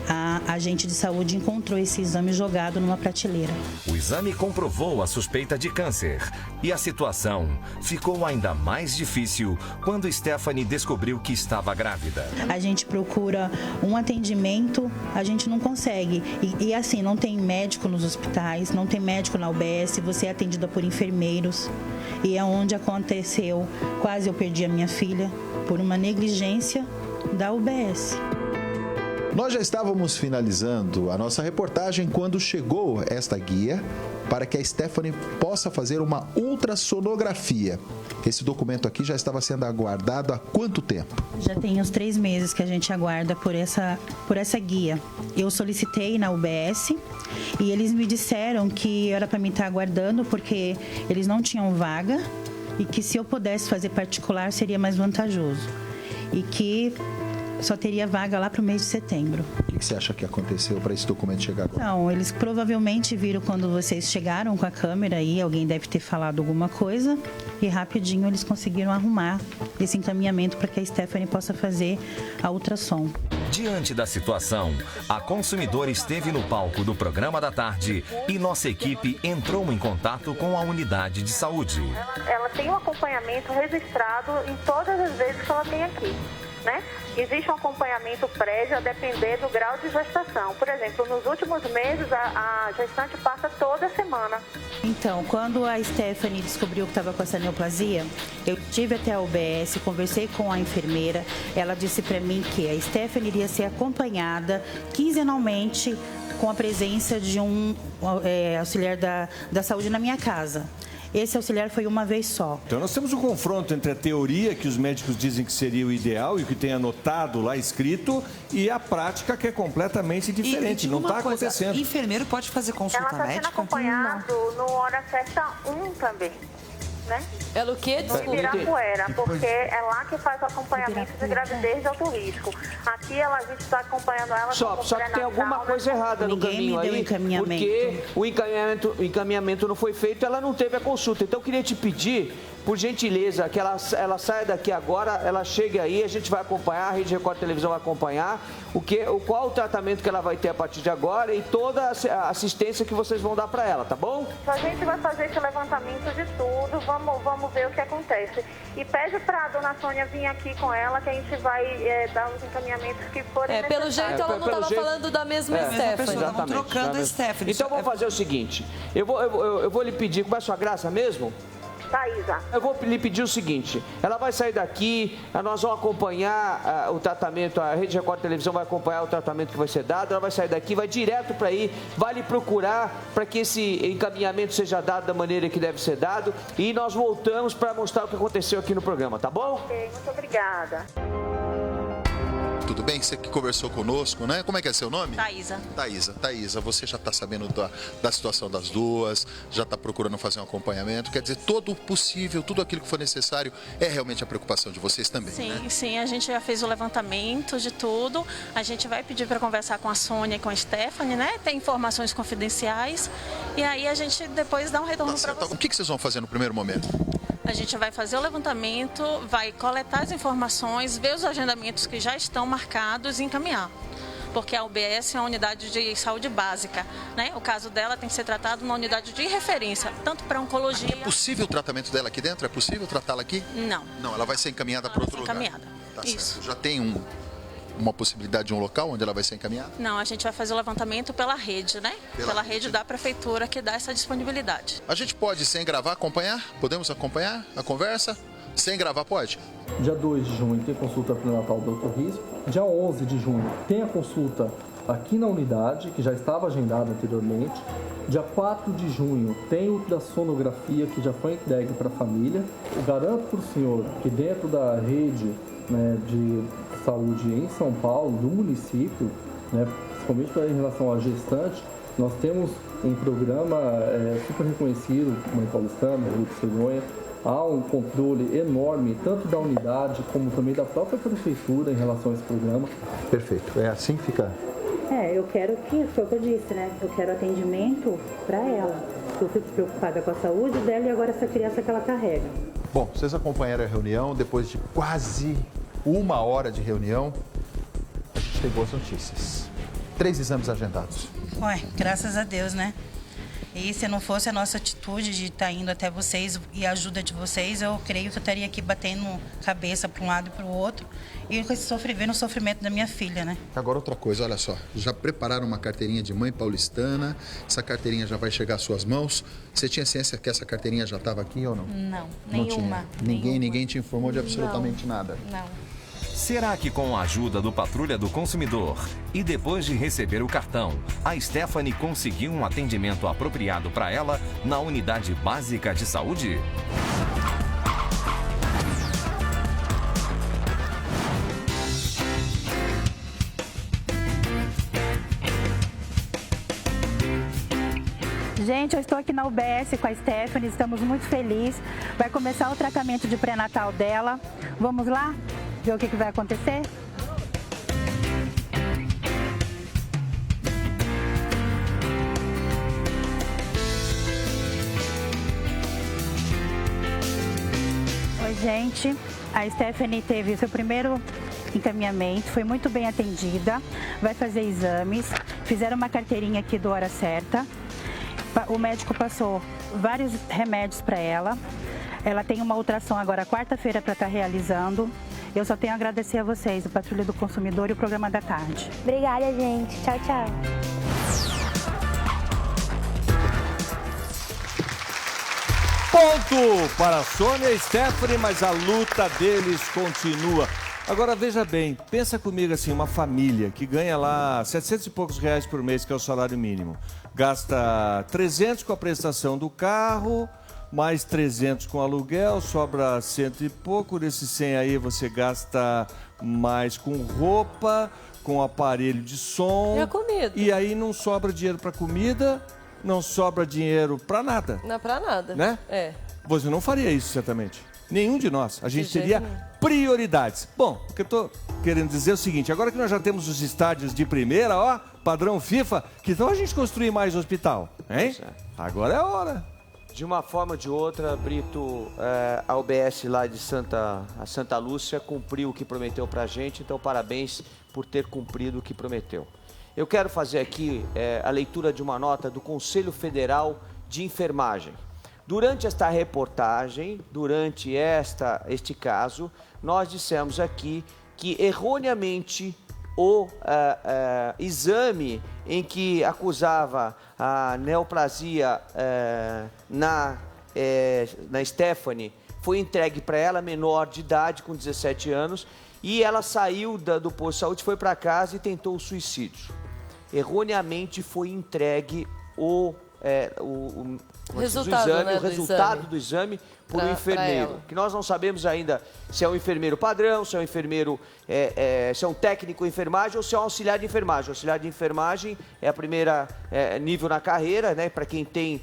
a agente de saúde encontrou esse exame jogado numa prateleira. O exame comprovou a suspeita de câncer e a situação ficou ainda mais difícil quando Stephanie descobriu que estava grávida. A gente procura um atendimento, a gente não consegue. E assim, não tem médico nos hospitais, não tem médico na UBS, você é atendida por enfermeiros. E é onde aconteceu, quase eu perdi a minha filha por uma negligência da UBS. Nós já estávamos finalizando a nossa reportagem quando chegou esta guia para que a Stephanie possa fazer uma ultrassonografia. Esse documento aqui já estava sendo aguardado há quanto tempo? Já tem uns 3 meses que a gente aguarda por essa guia. Eu solicitei na UBS e eles me disseram que era para mim estar aguardando porque eles não tinham vaga e que se eu pudesse fazer particular seria mais vantajoso. E que só teria vaga lá para o mês de setembro. O que você acha que aconteceu para esse documento chegar agora? Não, eles provavelmente viram quando vocês chegaram com a câmera aí, alguém deve ter falado alguma coisa e rapidinho eles conseguiram arrumar esse encaminhamento para que a Stephanie possa fazer a ultrassom. Diante da situação, a consumidora esteve no palco do programa da tarde e nossa equipe entrou em contato com a unidade de saúde. Ela tem um acompanhamento registrado em todas as vezes que ela tem aqui, né? Existe um acompanhamento prévio a depender do grau de gestação. Por exemplo, nos últimos meses, a gestante passa toda semana. Então, quando a Stephanie descobriu que estava com essa neoplasia, eu tive até a UBS, conversei com a enfermeira, ela disse para mim que a Stephanie iria ser acompanhada quinzenalmente com a presença de um auxiliar da saúde na minha casa. Esse auxiliar foi uma vez só. Então nós temos um confronto entre a teoria que os médicos dizem que seria o ideal e o que tem anotado lá escrito e a prática que é completamente diferente. Não está acontecendo. Enfermeiro pode fazer consulta médica? Ela está sendo acompanhado no Hora Certa 1 também. né? Ela o quê? No Desculpa. Ibirapuera, porque é lá que faz o acompanhamento de gravidez de alto risco. Aqui a gente está acompanhando ela Só que tem alguma coisa errada no caminho aí, porque o encaminhamento não foi feito, ela não teve a consulta. Então eu queria te pedir, por gentileza, que ela saia daqui agora, ela chegue aí, a gente vai acompanhar, a Rede Record Televisão vai acompanhar qual o tratamento que ela vai ter a partir de agora e toda a assistência que vocês vão dar para ela, tá bom? A gente vai fazer esse levantamento de tudo, vamos ver o que acontece. E pede para a dona Sônia vir aqui com ela, que a gente vai dar os encaminhamentos que forem necessários. Pelo jeito ela não estava falando da mesma Stephanie. Estavam trocando a Stephanie. Então vamos fazer o seguinte, eu vou lhe pedir, como é a sua graça mesmo? Thaísa. Eu vou lhe pedir o seguinte, ela vai sair daqui, nós vamos acompanhar o tratamento, a Rede Record Televisão vai acompanhar o tratamento que vai ser dado, ela vai sair daqui, vai direto para aí, vai lhe procurar para que esse encaminhamento seja dado da maneira que deve ser dado e nós voltamos para mostrar o que aconteceu aqui no programa, tá bom? Ok, muito obrigada. Tudo bem? Você que conversou conosco, né? Como é que é seu nome? Thaísa. Thaísa, você já está sabendo da situação das duas, já está procurando fazer um acompanhamento, quer dizer, todo o possível, tudo aquilo que for necessário, é realmente a preocupação de vocês também, né? Sim, a gente já fez o levantamento de tudo, a gente vai pedir para conversar com a Sônia e com a Stephanie, né? Tem informações confidenciais e aí a gente depois dá um retorno para vocês. O que vocês vão fazer no primeiro momento? A gente vai fazer o levantamento, vai coletar as informações, ver os agendamentos que já estão marcados e encaminhar. Porque a UBS é uma unidade de saúde básica, né? O caso dela tem que ser tratado numa unidade de referência, tanto para oncologia... É possível o tratamento dela aqui dentro? É possível tratá-la aqui? Não. Não, ela vai ser encaminhada para outro lugar? Encaminhada, Tá isso. certo. Já tem uma possibilidade de um local onde ela vai ser encaminhada? Não, a gente vai fazer o levantamento pela rede, né? Pela rede da prefeitura que dá essa disponibilidade. A gente pode, sem gravar, acompanhar? Podemos acompanhar a conversa? Sem gravar, pode? Dia 2 de junho tem consulta pré-natal do alto risco. Dia 11 de junho tem a consulta aqui na unidade, que já estava agendada anteriormente. Dia 4 de junho tem ultrassonografia, que já foi entregue para a família. Eu garanto para o senhor que dentro da rede, né, de saúde em São Paulo, do município, né, principalmente em relação à gestante, nós temos um programa super reconhecido, Mãe Paulistana, Rio de Cegonha. Há um controle enorme, tanto da unidade como também da própria prefeitura em relação a esse programa. Perfeito, é assim que fica. Eu quero que, foi o que eu disse, né? Eu quero atendimento para ela. Eu fico preocupada com a saúde dela e agora essa criança que ela carrega. Bom, vocês acompanharam a reunião, depois de quase 1 hora de reunião, a gente tem boas notícias. 3 exames agendados. Ué, graças a Deus, né? E se não fosse a nossa atitude de estar indo até vocês e a ajuda de vocês, eu creio que eu estaria aqui batendo cabeça para um lado e para o outro e com esse vendo o sofrimento da minha filha, né? Agora outra coisa, olha só, já prepararam uma carteirinha de mãe paulistana, essa carteirinha já vai chegar às suas mãos. Você tinha ciência que essa carteirinha já estava aqui ou não? Não, nenhuma. Ninguém te informou de absolutamente nada? Não. Será que com a ajuda do Patrulha do Consumidor e depois de receber o cartão, a Stephanie conseguiu um atendimento apropriado para ela na unidade básica de saúde? Gente, eu estou aqui na UBS com a Stephanie, estamos muito felizes. Vai começar o tratamento de pré-natal dela. Vamos lá ver o que vai acontecer? Oi, gente. A Stephanie teve seu primeiro encaminhamento, foi muito bem atendida, vai fazer exames, fizeram uma carteirinha aqui do Hora Certa. O médico passou vários remédios para ela. Ela tem uma ultrassom agora quarta-feira para estar realizando. Eu só tenho a agradecer a vocês, o Patrulha do Consumidor e o Programa da Tarde. Obrigada, gente. Tchau, tchau. Ponto para a Sônia e Stephanie, mas a luta deles continua. Agora, veja bem, pensa comigo assim, uma família que ganha lá 700 e poucos reais por mês, que é o salário mínimo. Gasta 300 com a prestação do carro, mais 300 com aluguel, sobra 100 e pouco. Desses 100 aí você gasta mais com roupa, com aparelho de som. E a comida. E aí não sobra dinheiro para comida, não sobra dinheiro para nada. Não é pra nada. Né? É. Você não faria isso, certamente. Nenhum de nós. A gente De jeito teria nenhum. prioridades. Bom, o que eu estou querendo dizer é o seguinte, agora que nós já temos os estádios de primeira, ó, padrão FIFA, que tal a gente construir mais hospital, hein? Agora é a hora. De uma forma ou de outra, Brito, a UBS lá de Santa Lúcia cumpriu o que prometeu pra gente, então parabéns por ter cumprido o que prometeu. Eu quero fazer aqui a leitura de uma nota do Conselho Federal de Enfermagem. Durante esta reportagem, durante este caso, nós dissemos aqui que erroneamente o exame em que acusava a neoplasia na Stephanie foi entregue para ela, menor de idade, com 17 anos, e ela saiu do posto de saúde, foi para casa e tentou o suicídio. Erroneamente foi entregue o resultado do exame por um enfermeiro, que nós não sabemos ainda se é um enfermeiro padrão, se é um enfermeiro, se é um técnico de enfermagem ou se é um auxiliar de enfermagem. O auxiliar de enfermagem é a primeira nível na carreira, né, para quem tem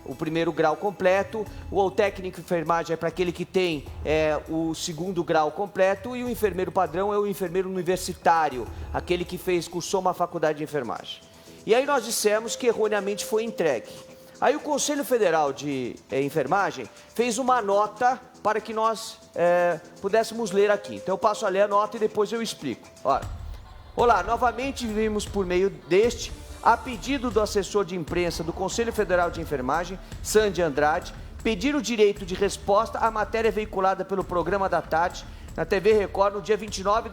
o primeiro grau completo, o técnico de enfermagem é para aquele que tem o segundo grau completo e o enfermeiro padrão é o enfermeiro universitário, aquele que cursou uma faculdade de enfermagem. E aí nós dissemos que erroneamente foi entregue. Aí o Conselho Federal de Enfermagem fez uma nota para que nós pudéssemos ler aqui. Então eu passo a ler a nota e depois eu explico. Olá, novamente vimos por meio a pedido do assessor de imprensa do Conselho Federal de Enfermagem, Sandy Andrade, pedir o direito de resposta à matéria veiculada pelo programa da tarde na TV Record no dia 29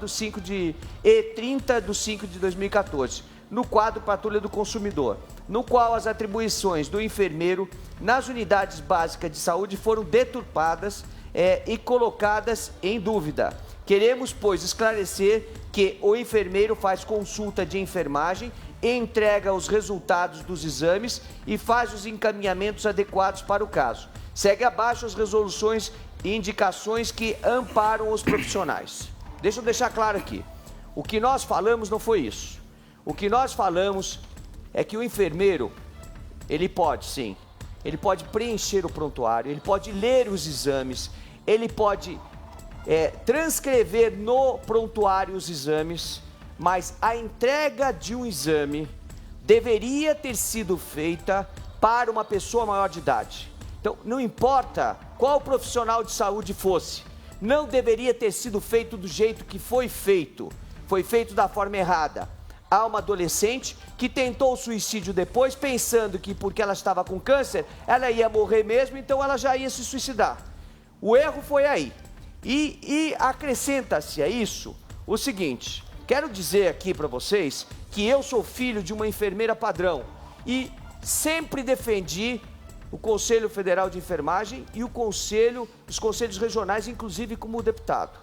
e 30 de 5 de 2014. No quadro Patrulha do Consumidor, no qual as atribuições do enfermeiro nas unidades básicas de saúde foram deturpadas e colocadas em dúvida. Queremos, pois, esclarecer que o enfermeiro faz consulta de enfermagem, entrega os resultados dos exames e faz os encaminhamentos adequados para o caso. Segue abaixo as resoluções e indicações que amparam os profissionais. Deixa eu deixar claro aqui, o que nós falamos não foi isso. O que nós falamos é que o enfermeiro, ele pode sim, ele pode preencher o prontuário, ele pode ler os exames, ele pode transcrever no prontuário os exames, mas a entrega de um exame deveria ter sido feita para uma pessoa maior de idade. Então, não importa qual profissional de saúde fosse, não deveria ter sido feito do jeito que foi feito da forma errada. Há uma adolescente que tentou o suicídio depois, pensando que porque ela estava com câncer, ela ia morrer mesmo, então ela já ia se suicidar. O erro foi aí. E acrescenta-se a isso o seguinte, quero dizer aqui para vocês que eu sou filho de uma enfermeira padrão e sempre defendi o Conselho Federal de Enfermagem e os conselhos regionais, inclusive como deputado.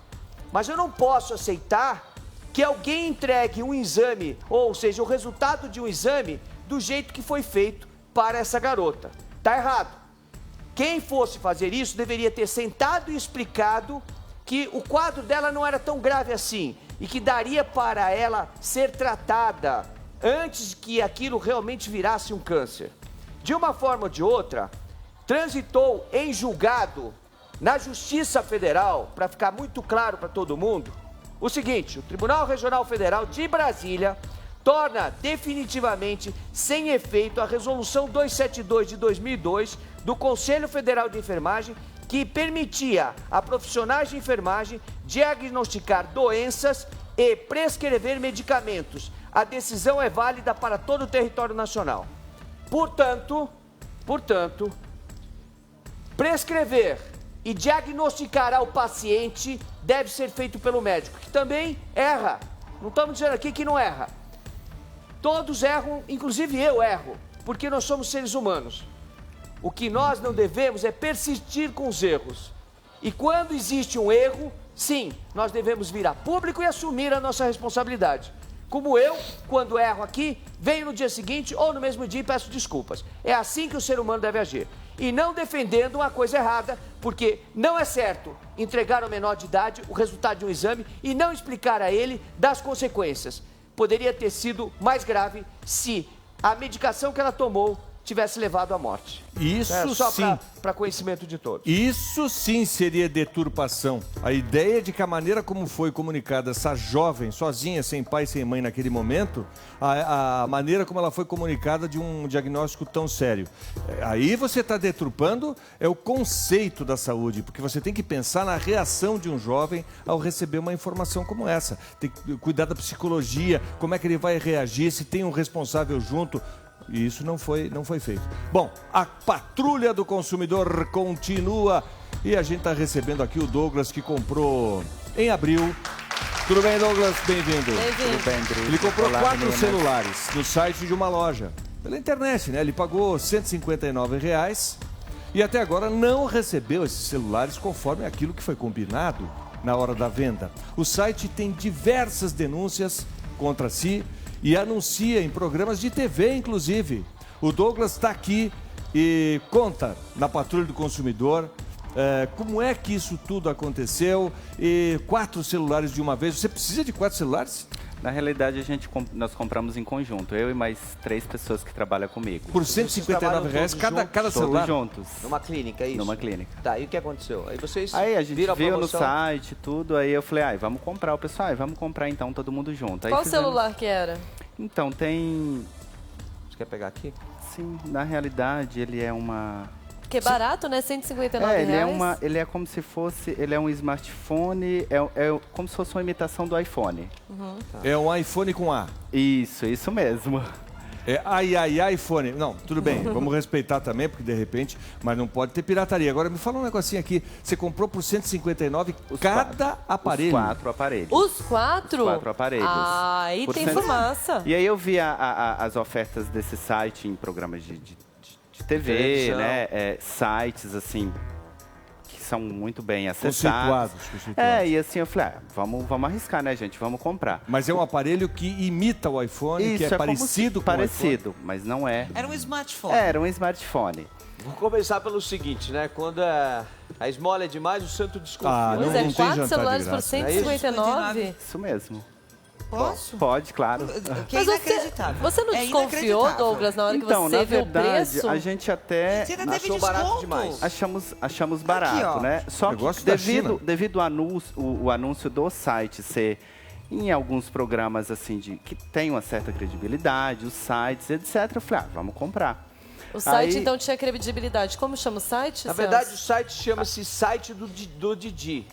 Mas eu não posso aceitar que alguém entregue um exame, ou seja, o resultado de um exame, do jeito que foi feito para essa garota. Tá errado. Quem fosse fazer isso deveria ter sentado e explicado que o quadro dela não era tão grave assim e que daria para ela ser tratada antes que aquilo realmente virasse um câncer. De uma forma ou de outra, transitou em julgado na Justiça Federal, para ficar muito claro para todo mundo, o seguinte, o Tribunal Regional Federal de Brasília torna definitivamente sem efeito a Resolução 272 de 2002 do Conselho Federal de Enfermagem, que permitia a profissionais de enfermagem diagnosticar doenças e prescrever medicamentos. A decisão é válida para todo o território nacional. Portanto, prescrever e diagnosticar ao paciente deve ser feito pelo médico, que também erra. Não estamos dizendo aqui que não erra. Todos erram, inclusive eu erro, porque nós somos seres humanos. O que nós não devemos é persistir com os erros. E quando existe um erro, sim, nós devemos vir a público e assumir a nossa responsabilidade. Como eu, quando erro aqui, venho no dia seguinte ou no mesmo dia e peço desculpas. É assim que o ser humano deve agir. E não defendendo uma coisa errada, porque não é certo entregar ao menor de idade o resultado de um exame e não explicar a ele das consequências. Poderia ter sido mais grave se a medicação que ela tomou tivesse levado à morte. Isso Só sim. para conhecimento de todos. Isso sim seria deturpação. A ideia de que a maneira como foi comunicada essa jovem, sozinha, sem pai, sem mãe naquele momento, a maneira como ela foi comunicada de um diagnóstico tão sério. Aí você está deturpando o conceito da saúde, porque você tem que pensar na reação de um jovem ao receber uma informação como essa. Tem que cuidar da psicologia, como é que ele vai reagir, se tem um responsável junto. E isso não foi feito. Bom, a Patrulha do Consumidor continua e a gente está recebendo aqui o Douglas, que comprou em abril. Tudo bem, Douglas? Bem-vindo. Tudo bem, Drito. Ele comprou Olá, 4 meninas. celulares no site de uma loja, pela internet, né? Ele pagou R$ 159 e até agora não recebeu esses celulares conforme aquilo que foi combinado na hora da venda. O site tem diversas denúncias contra si e anuncia em programas de TV, inclusive. O Douglas está aqui e conta na Patrulha do Consumidor como é que isso tudo aconteceu. E 4 celulares de uma vez. Você precisa de 4 celulares? Na realidade, nós compramos em conjunto, eu e mais 3 pessoas que trabalham comigo. Por R$ 159 cada celular? Todos juntos. Numa clínica, é isso? Numa clínica. Tá, e o que aconteceu? Aí a gente viram viu no promoção? site tudo, aí eu falei, vamos comprar. O pessoal, vamos comprar então todo mundo junto. Aí Qual fizemos... celular que era? Então, tem... Você quer pegar aqui? Sim, na realidade ele é uma... Que é barato, né? R$159. Ele é como se fosse, ele é um smartphone, é como se fosse uma imitação do iPhone. Uhum. É um iPhone com A. Isso mesmo. É iPhone. Não, tudo bem, vamos respeitar também, porque de repente, mas não pode ter pirataria. Agora me fala um negocinho aqui, você comprou por 159 cada aparelho? Os 4 aparelhos. Os 4? Os 4 aparelhos. Ah, aí tem fumaça. E aí eu vi as ofertas desse site em programas de TV, televisão, né? Sites, assim, que são muito bem acessados. Conceituados. E assim eu falei, vamos arriscar, né, gente? Vamos comprar. Mas é um aparelho que imita o iPhone, Isso, que é parecido com o iPhone? Parecido, mas não é. Era um smartphone. Era um smartphone. Vou começar pelo seguinte, né? Quando a esmola é demais, o santo desconfia. não tem 4 jantar celulares de por graça. R$159? Isso mesmo. Posso? Pode, claro. Que é Mas inacreditável. você não É desconfiou, inacreditável. Douglas, na hora que Então, você na viu verdade, o preço? a gente até Você ainda teve achou barato desconto. demais. achamos barato, ó. né? Só que Negócio da China. devido ao o anúncio do site ser em alguns programas assim que tem uma certa credibilidade, os sites, etc. Eu falei, vamos comprar. O site, Aí- então, tinha credibilidade. Como chama o site, Na Celso? verdade, o site chama-se Site do Didi.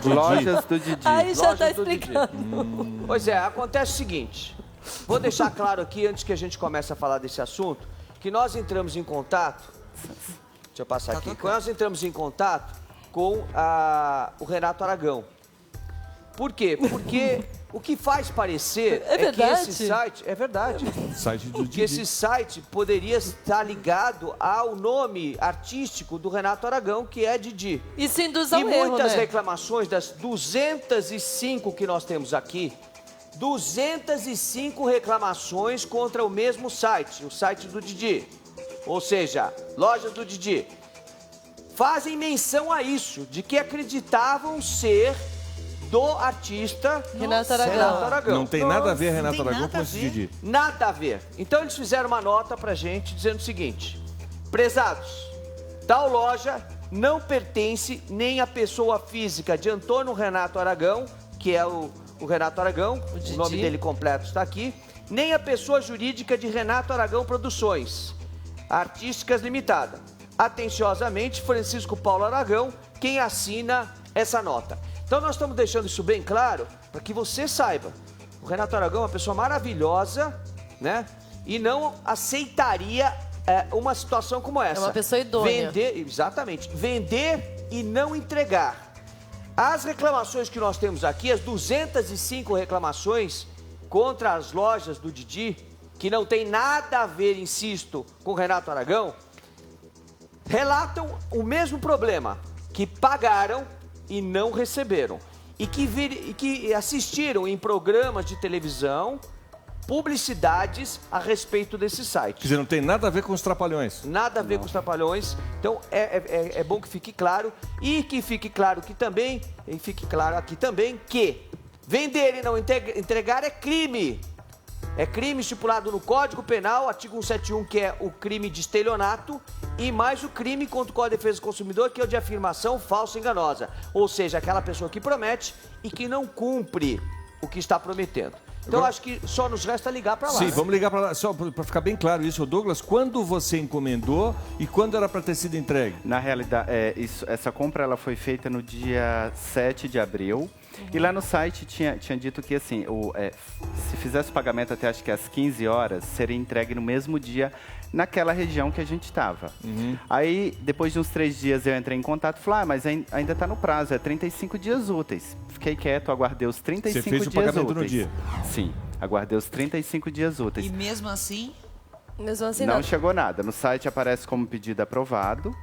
Lojas do Didi. Aí já tá Lojas do Didi. explicando. Pois é, acontece o seguinte. Vou deixar claro aqui, antes que a gente comece a falar desse assunto, que nós entramos em contato... Deixa eu passar aqui. Nós entramos em contato com o Renato Aragão. Por quê? Porque o que faz parecer É que verdade? esse site... É verdade. Site do Que esse site poderia estar ligado ao nome artístico do Renato Aragão, que é Didi. Isso induz ao E erro, muitas né? reclamações das 205 que nós temos aqui, 205 reclamações contra o mesmo site, o site do Didi. Ou seja, lojas do Didi. Fazem menção a isso, de que acreditavam ser do artista Renato Aragão. Não tem nada a ver, Nossa, Renato tem Aragão, nada com a esse ver. Didi. Nada a ver. Então eles fizeram uma nota pra gente dizendo o seguinte: prezados, tal loja não pertence nem à pessoa física de Antônio Renato Aragão, que é o Renato Aragão, o nome dele completo está aqui, nem à pessoa jurídica de Renato Aragão Produções Artísticas Limitada. Atenciosamente, Francisco Paulo Aragão, quem assina essa nota. Então nós estamos deixando isso bem claro para que você saiba. O Renato Aragão é uma pessoa maravilhosa, né? E não aceitaria uma situação como essa. É uma pessoa idônea. Exatamente. Vender e não entregar. As reclamações que nós temos aqui, as 205 reclamações contra as lojas do Didi, que não tem nada a ver, insisto, com o Renato Aragão, relatam o mesmo problema, que pagaram e não receberam. E que assistiram em programas de televisão publicidades a respeito desse site. Quer dizer, não tem nada a ver com os Trapalhões. Nada a ver com os Trapalhões. Então é bom que fique claro. E que fique claro que também, que vender e não entregar é crime. É crime estipulado no Código Penal, artigo 171, que é o crime de estelionato, e mais o crime contra o Código de Defesa do Consumidor, que é o de afirmação falsa e enganosa. Ou seja, aquela pessoa que promete e que não cumpre o que está prometendo. Então, acho que só nos resta ligar para lá. Sim, né? vamos ligar para lá. Só para ficar bem claro isso, Douglas, quando você encomendou e quando era para ter sido entregue? Na realidade, essa compra ela foi feita no dia 7 de abril. E lá no site tinha dito que, assim, se fizesse o pagamento até acho que às 15 horas, seria entregue no mesmo dia naquela região que a gente estava. Aí, depois de uns 3 dias, eu entrei em contato e falei, mas ainda está no prazo, é 35 dias úteis. Fiquei quieto, aguardei os 35 dias úteis. Você fez o pagamento no dia? Sim, aguardei os 35 dias úteis. E mesmo assim... Não chegou nada. No site aparece como pedido aprovado.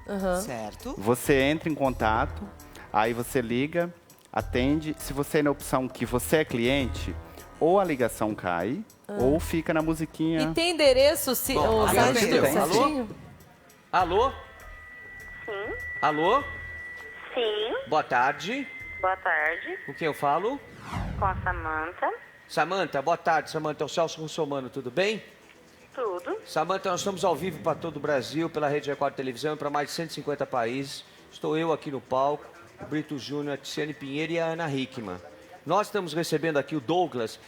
Certo. Você entra em contato, aí você liga, atende. Se você é na opção que você é cliente, ou a ligação cai, ou fica na musiquinha. E tem endereço, o site tudo certinho? Alô? Sim. Alô? Sim. Boa tarde. Boa tarde. Com quem eu falo? Com a Samanta. Samanta, boa tarde, Samanta. É o Celso Russomano, tudo bem? Tudo. Samanta, nós estamos ao vivo para todo o Brasil, pela Rede Record Televisão e para mais de 150 países. Estou eu aqui no palco, o Brito Júnior, a Tiziane Pinheiro e a Ana Hickman. Nós estamos recebendo aqui o Douglas,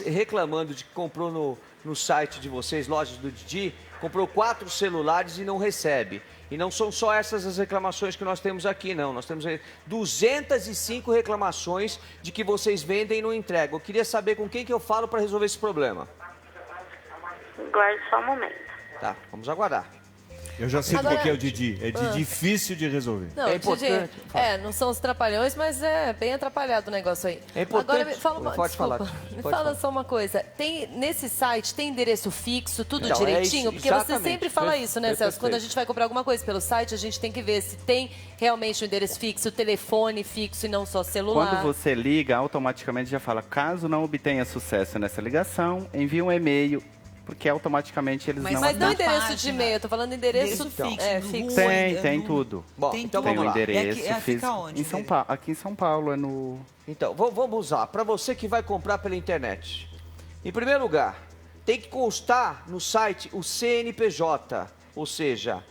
reclamando de que comprou no site de vocês, Lojas do Didi, comprou 4 celulares e não recebe. E não são só essas as reclamações que nós temos aqui, não. Nós temos 205 reclamações de que vocês vendem e não entregam. Eu queria saber com quem que eu falo para resolver esse problema. Guarde só um momento. Tá, vamos aguardar. Eu já sei Agora... qual que é o Didi. É difícil de resolver. Não, É importante. Didi, não são os trapalhões, mas é bem atrapalhado o negócio aí. É importante. Agora, me fala uma, Pode desculpa, falar. me Pode fala falar. só uma coisa. Nesse site tem endereço fixo, tudo Então, direitinho? é isso, porque você exatamente. sempre fala isso, né, Celso? Quando a gente vai comprar alguma coisa pelo site, a gente tem que ver se tem realmente o endereço fixo, o telefone fixo e não só celular. Quando você liga, automaticamente já fala, caso não obtenha sucesso nessa ligação, envie um e-mail, porque automaticamente eles não... Mas não endereço página. de e-mail, eu tô falando endereço Fixo, fixo. Tem tudo. Bom, Tem então tudo. Tem vamos o lá. endereço fica físico. onde, Em São Pedro? Paulo, aqui em São Paulo, é no... Então, vamos lá. Para você que vai comprar pela internet. Em primeiro lugar, tem que constar no site o CNPJ, ou seja,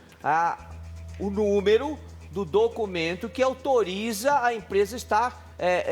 o número do documento que autoriza a empresa estar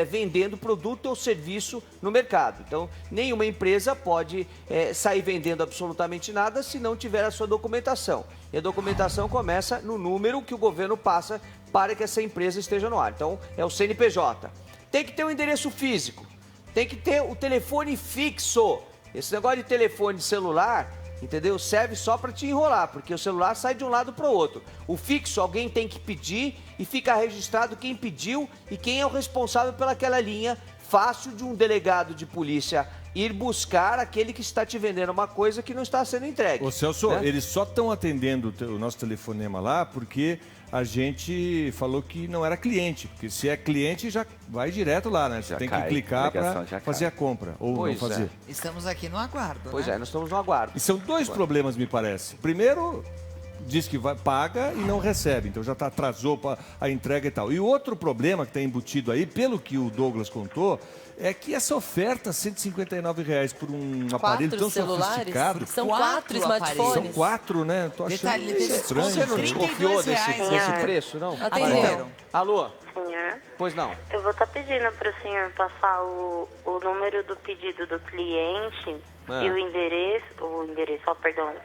vendendo produto ou serviço no mercado. Então, nenhuma empresa pode sair vendendo absolutamente nada se não tiver a sua documentação. E a documentação começa no número que o governo passa para que essa empresa esteja no ar. Então, é o CNPJ. Tem que ter um endereço físico, tem que ter o telefone fixo. Esse negócio de telefone celular, entendeu? Serve só para te enrolar, porque o celular sai de um lado para o outro. O fixo alguém tem que pedir e fica registrado quem pediu e quem é o responsável pelaquela linha. Fácil de um delegado de polícia ir buscar aquele que está te vendendo uma coisa que não está sendo entregue. Ô Celso, né? eles só estão atendendo o nosso telefonema lá porque a gente falou que não era cliente. Porque se é cliente, já vai direto lá, né? Você Já tem cai, que clicar a ligação para já fazer cai. a compra ou Pois não fazer. Estamos aqui no aguardo, Pois né? nós estamos no aguardo. E são 2 problemas, me parece. Primeiro, diz que paga e não recebe, então já atrasou a entrega e tal. E o outro problema que está embutido aí, pelo que o Douglas contou, é que essa oferta, R$ 159,00 por um aparelho tão sofisticado. São 4 smartphones. São 4, né? Tô achando Detalhe, meio estranho. Você não desconfiou desse preço, não? Atendeu. Alô? Senhor, Pois não. eu vou estar pedindo para o senhor passar o número do pedido do cliente e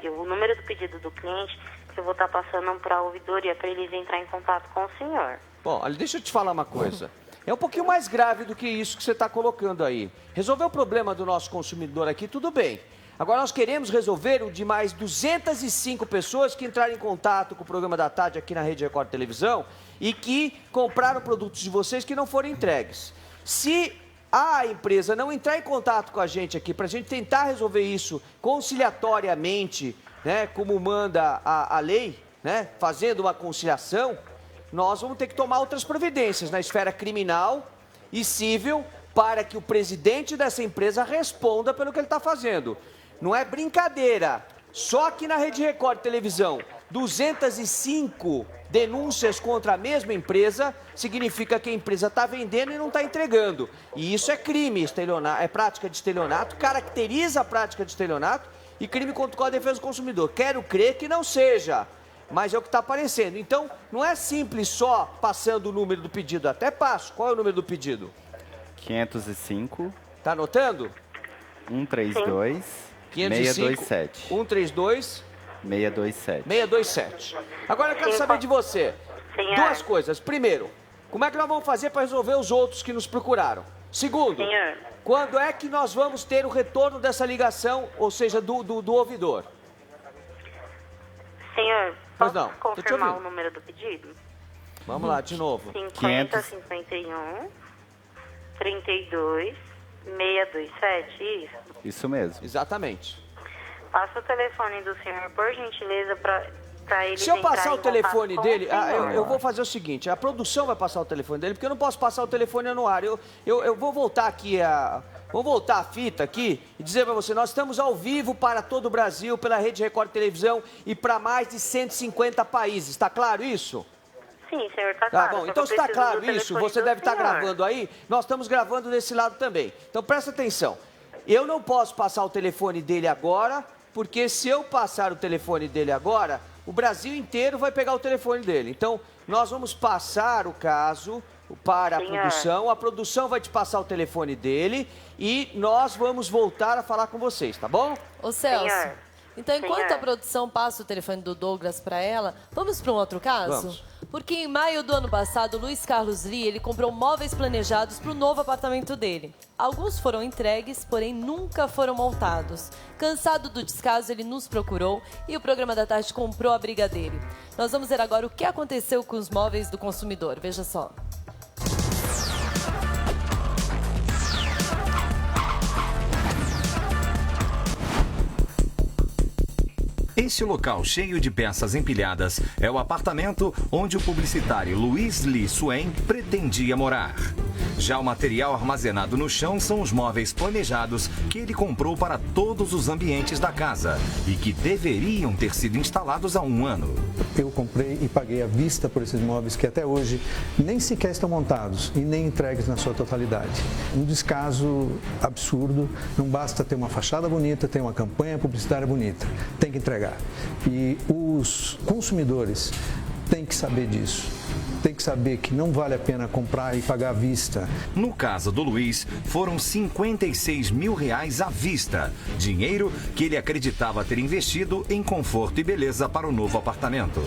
o número do pedido do cliente, que eu vou estar passando para a ouvidoria para eles entrarem em contato com o senhor. Bom, olha, deixa eu te falar uma coisa. É um pouquinho mais grave do que isso que você está colocando aí. Resolver o problema do nosso consumidor aqui, tudo bem. Agora nós queremos resolver o de mais 205 pessoas que entraram em contato com o programa da tarde aqui na Rede Record Televisão e que compraram produtos de vocês que não foram entregues. Se a empresa não entrar em contato com a gente aqui para a gente tentar resolver isso conciliatoriamente, né, como manda a lei, né, fazendo uma conciliação, nós vamos ter que tomar outras providências na esfera criminal e civil para que o presidente dessa empresa responda pelo que ele está fazendo. Não é brincadeira. Só aqui na Rede Record Televisão, 205 denúncias contra a mesma empresa, significa que a empresa está vendendo e não está entregando. E isso é crime, é prática de estelionato, caracteriza a prática de estelionato e crime contra o Código de Defesa do Consumidor. Quero crer que não seja, mas é o que está aparecendo. Então, não é simples só passando o número do pedido, até passo. Qual é o número do pedido? 505. Tá anotando? 132 627. 132 627. 627. Agora eu quero saber de você. Duas coisas. Primeiro, como é que nós vamos fazer para resolver os outros que nos procuraram? Segundo, quando é que nós vamos ter o retorno dessa ligação, ou seja, do ouvidor? Senhor, pois posso não, confirmar o número do pedido? Vamos lá, de novo. 50 51 32 627, isso? Isso mesmo. Exatamente. Passa o telefone do senhor, por gentileza, para ele. Se eu passar o telefone dele, eu vou fazer o seguinte, a produção vai passar o telefone dele, porque eu não posso passar o telefone no ar. Eu vou voltar aqui Vou voltar a fita aqui e dizer para você, nós estamos ao vivo para todo o Brasil, pela Rede Record Televisão e para mais de 150 países. Está claro isso? Sim, senhor, está claro. Tá bom, então se está claro isso, você deve estar gravando aí, nós estamos gravando desse lado também. Então presta atenção, eu não posso passar o telefone dele agora, porque se eu passar o telefone dele agora, o Brasil inteiro vai pegar o telefone dele. Então, nós vamos passar o caso para a produção vai te passar o telefone dele e nós vamos voltar a falar com vocês, tá bom? Ô Celso, então enquanto a produção passa o telefone do Douglas para ela, vamos para um outro caso? Vamos. Porque em maio do ano passado, Luiz Carlos Lee, ele comprou móveis planejados para o novo apartamento dele. Alguns foram entregues, porém nunca foram montados. Cansado do descaso, ele nos procurou e o Programa da Tarde comprou a briga dele. Nós vamos ver agora o que aconteceu com os móveis do consumidor. Veja só. Esse local cheio de peças empilhadas é o apartamento onde o publicitário Luiz Lee Swain pretendia morar. Já o material armazenado no chão são os móveis planejados que ele comprou para todos os ambientes da casa e que deveriam ter sido instalados há um ano. Eu comprei e paguei à vista por esses móveis que até hoje nem sequer estão montados e nem entregues na sua totalidade. Um descaso absurdo, não basta ter uma fachada bonita, ter uma campanha publicitária bonita, tem que entregar. E os consumidores têm que saber disso. Tem que saber que não vale a pena comprar e pagar à vista. No caso do Luiz, foram R$56 mil à vista. Dinheiro que ele acreditava ter investido em conforto e beleza para o novo apartamento.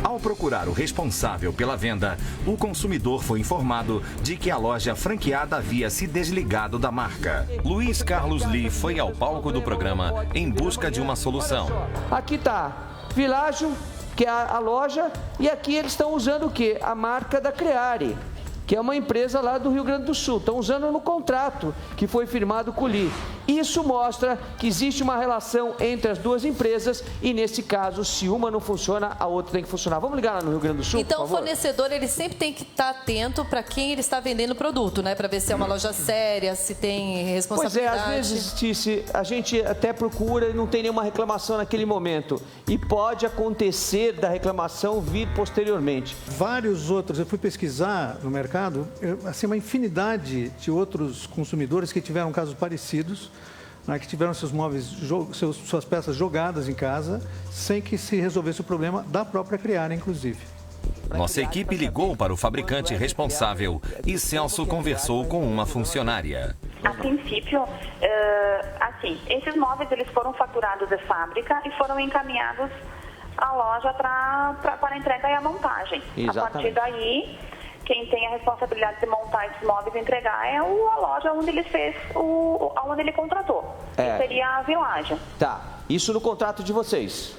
Ao procurar o responsável pela venda, o consumidor foi informado de que a loja franqueada havia se desligado da marca. Luiz Carlos Lee foi ao palco do programa em busca de uma solução. Aqui está, Világio, que é a loja, e aqui eles estão usando o quê? A marca da Creare, que é uma empresa lá do Rio Grande do Sul. Estão usando no contrato que foi firmado com o Lee. Isso mostra que existe uma relação entre as duas empresas e, nesse caso, se uma não funciona, a outra tem que funcionar. Vamos ligar lá no Rio Grande do Sul, então, por favor? O fornecedor, ele sempre tem que estar atento para quem ele está vendendo o produto, né? Para ver se é uma loja séria, se tem responsabilidade. Pois é, às vezes, Tice, a gente até procura e não tem nenhuma reclamação naquele momento. E pode acontecer da reclamação vir posteriormente. Vários outros, eu fui pesquisar no mercado, assim, uma infinidade de outros consumidores que tiveram casos parecidos, né, que tiveram seus móveis, suas peças jogadas em casa, sem que se resolvesse o problema da própria Creare, inclusive. Nossa equipe ligou para o fabricante responsável e Celso conversou com uma funcionária. A princípio, assim, esses móveis eles foram faturados de fábrica e foram encaminhados à loja para entrega e a montagem. Exatamente. A partir daí, quem tem a responsabilidade de montar esses móveis e entregar é a loja onde ele fez, onde ele contratou. Que seria a Világio. Tá, isso no contrato de vocês.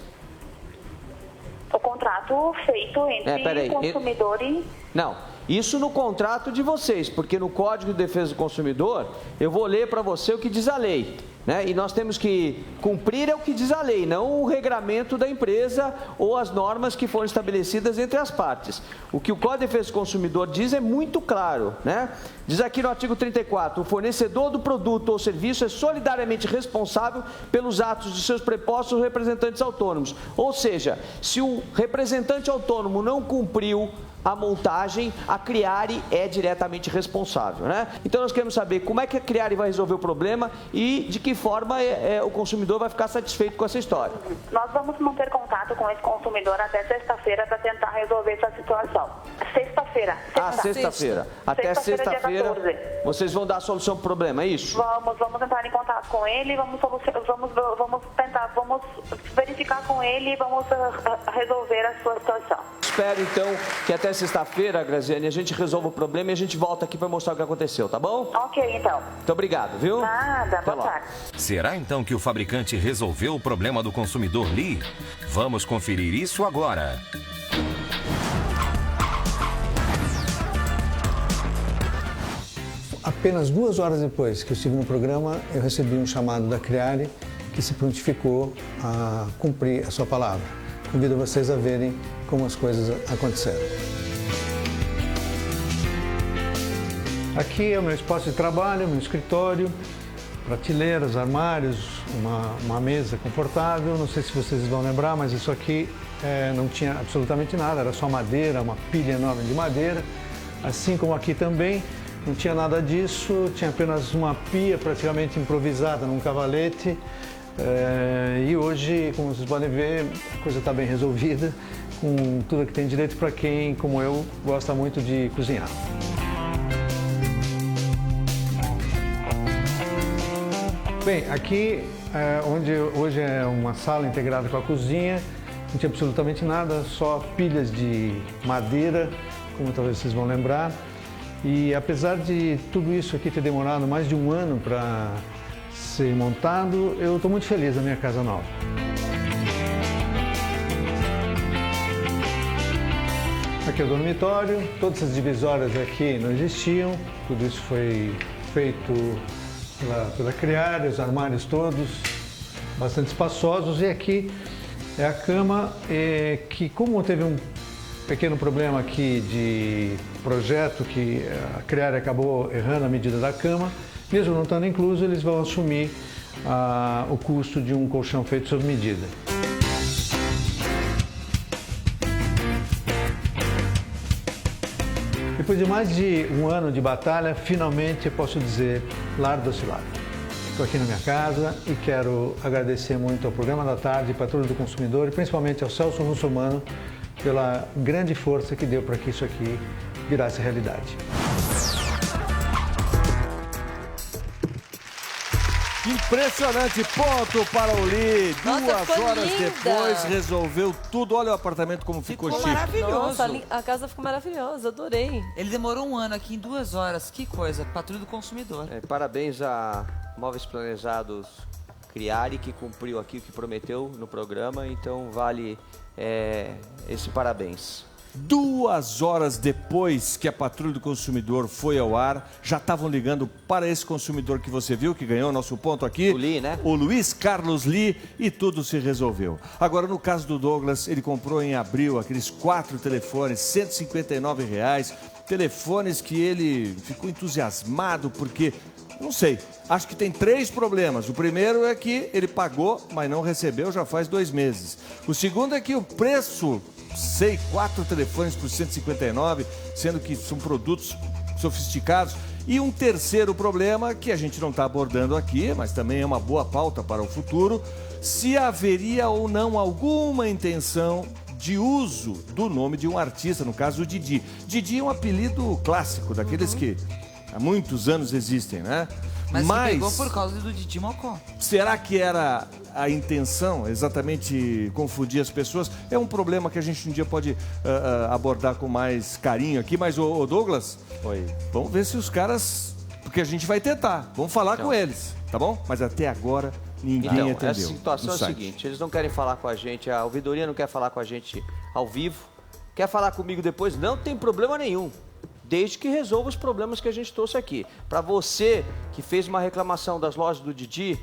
O contrato feito entre consumidor e... Não, isso no contrato de vocês, porque no Código de Defesa do Consumidor, eu vou ler para você o que diz a lei. né? E nós temos que cumprir o que diz a lei, não o regramento da empresa ou as normas que foram estabelecidas entre as partes. O que o Código de Defesa do Consumidor diz é muito claro, né? Diz aqui no artigo 34, o fornecedor do produto ou serviço é solidariamente responsável pelos atos de seus prepostos representantes autônomos. Ou seja, se o representante autônomo não cumpriu a montagem, a Criare é diretamente responsável, né? Então nós queremos saber como é que a Criare vai resolver o problema e de que forma o consumidor vai ficar satisfeito com essa história. Nós vamos manter contato com esse consumidor até sexta-feira para tentar resolver essa situação. Sexta-feira. Sexta-feira. Até sexta-feira vocês vão dar a solução para o problema, é isso? Vamos entrar em contato com ele, vamos verificar com ele e vamos resolver a sua situação. Espero então que até sexta-feira, Graziane, a gente resolva o problema e a gente volta aqui para mostrar o que aconteceu, tá bom? Ok, então. Muito obrigado, viu? Nada, boa tarde. Será então que o fabricante resolveu o problema do consumidor Lee? Vamos conferir isso agora. Apenas 2 horas depois que eu estive no programa, eu recebi um chamado da Criare que se prontificou a cumprir a sua palavra. Convido vocês a verem como as coisas aconteceram. Aqui é o meu espaço de trabalho, meu escritório, prateleiras, armários, uma mesa confortável. Não sei se vocês vão lembrar, mas isso aqui não tinha absolutamente nada, era só madeira, uma pilha enorme de madeira. Assim como aqui também, não tinha nada disso, tinha apenas uma pia praticamente improvisada num cavalete. E hoje, como vocês podem ver, a coisa está bem resolvida, com tudo que tem direito para quem, como eu, gosta muito de cozinhar. Bem, aqui, onde hoje é uma sala integrada com a cozinha, não tinha absolutamente nada, só pilhas de madeira, como talvez vocês vão lembrar. E apesar de tudo isso aqui ter demorado mais de 1 ano para ser montado, eu estou muito feliz na minha casa nova. Aqui é o dormitório, todas as divisórias aqui não existiam, tudo isso foi feito pela Criare, os armários todos bastante espaçosos. E aqui é a cama que, como teve um pequeno problema aqui de projeto, que a Criare acabou errando a medida da cama, mesmo não estando incluso, eles vão assumir o custo de um colchão feito sob medida. Depois de mais de 1 ano de batalha, finalmente eu posso dizer lar do Oscilar. Estou aqui na minha casa e quero agradecer muito ao Programa da Tarde, Patrulha do Consumidor e principalmente ao Celso Russomano pela grande força que deu para que isso aqui virasse realidade. Impressionante, ponto para o Lee. Nossa, 2 horas linda. depois resolveu tudo. Olha o apartamento como ficou chique. Maravilhoso. Nossa, a casa ficou maravilhosa, adorei. Ele demorou 1 ano aqui em 2 horas. Que coisa, Patrulha do Consumidor. Parabéns a Móveis Planejados Criare, que cumpriu aqui o que prometeu no programa, então vale esse parabéns. 2 horas depois que a Patrulha do Consumidor foi ao ar, já estavam ligando para esse consumidor que você viu, que ganhou nosso ponto aqui. O Lee, né? O Luiz Carlos Lee, e tudo se resolveu. Agora, no caso do Douglas, ele comprou em abril aqueles 4 telefones, R$ 159, telefones que ele ficou entusiasmado porque... Não sei, acho que tem 3 problemas. O primeiro é que ele pagou, mas não recebeu já faz 2 meses. O segundo é que o preço, 4 telefones por 159, sendo que são produtos sofisticados. E um terceiro problema, que a gente não está abordando aqui, mas também é uma boa pauta para o futuro, se haveria ou não alguma intenção de uso do nome de um artista, no caso o Didi. Didi é um apelido clássico, daqueles que há muitos anos existem, né? Mas que pegou por causa do Didi Mocó. Será que era a intenção exatamente confundir as pessoas? É um problema que a gente um dia pode abordar com mais carinho aqui. Mas, ô Douglas, Oi. Vamos ver se os caras... Porque a gente vai tentar. Vamos falar com eles, tá bom? Mas até agora ninguém entendeu. Essa situação é a seguinte, eles não querem falar com a gente, a ouvidoria não quer falar com a gente ao vivo. Quer falar comigo depois? Não tem problema nenhum. Desde que resolva os problemas que a gente trouxe aqui. Para você que fez uma reclamação das lojas do Didi,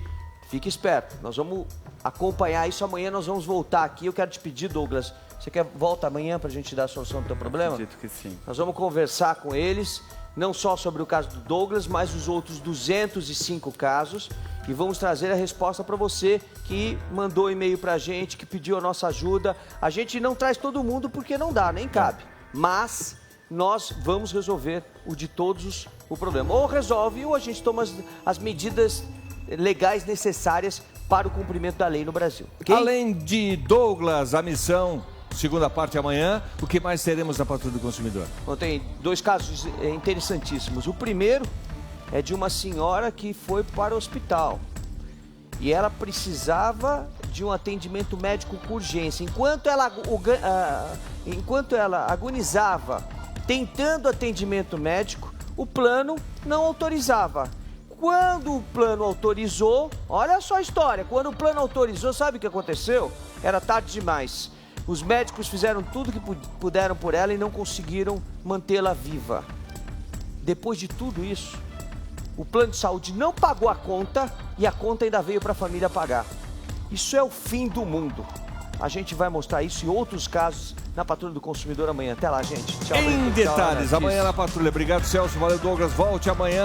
Fique esperto. Nós vamos acompanhar isso. Amanhã nós vamos voltar aqui. Eu quero te pedir, Douglas, você quer volta amanhã para a gente dar a solução do teu problema? Acredito que sim. Nós vamos conversar com eles, não só sobre o caso do Douglas, mas os outros 205 casos. E vamos trazer a resposta para você que mandou e-mail para a gente, que pediu a nossa ajuda. A gente não traz todo mundo porque não dá, nem cabe. Mas nós vamos resolver o de todos o problema. Ou resolve ou a gente toma as medidas legais necessárias para o cumprimento da lei no Brasil. Okay? Além de Douglas, a missão, segunda parte amanhã, o que mais teremos na Patrulha do Consumidor? Bom, tem 2 casos interessantíssimos. O primeiro é de uma senhora que foi para o hospital e ela precisava de um atendimento médico com urgência. Enquanto ela agonizava tentando atendimento médico, o plano não autorizava. Quando o plano autorizou, olha só a história, quando o plano autorizou, sabe o que aconteceu? Era tarde demais. Os médicos fizeram tudo que puderam por ela e não conseguiram mantê-la viva. Depois de tudo isso, o plano de saúde não pagou a conta e a conta ainda veio para a família pagar. Isso é o fim do mundo. A gente vai mostrar isso e outros casos na Patrulha do Consumidor amanhã. Até lá, gente. Tchau. Em detalhes, amanhã na Patrulha. Obrigado, Celso. Valeu, Douglas. Volte amanhã.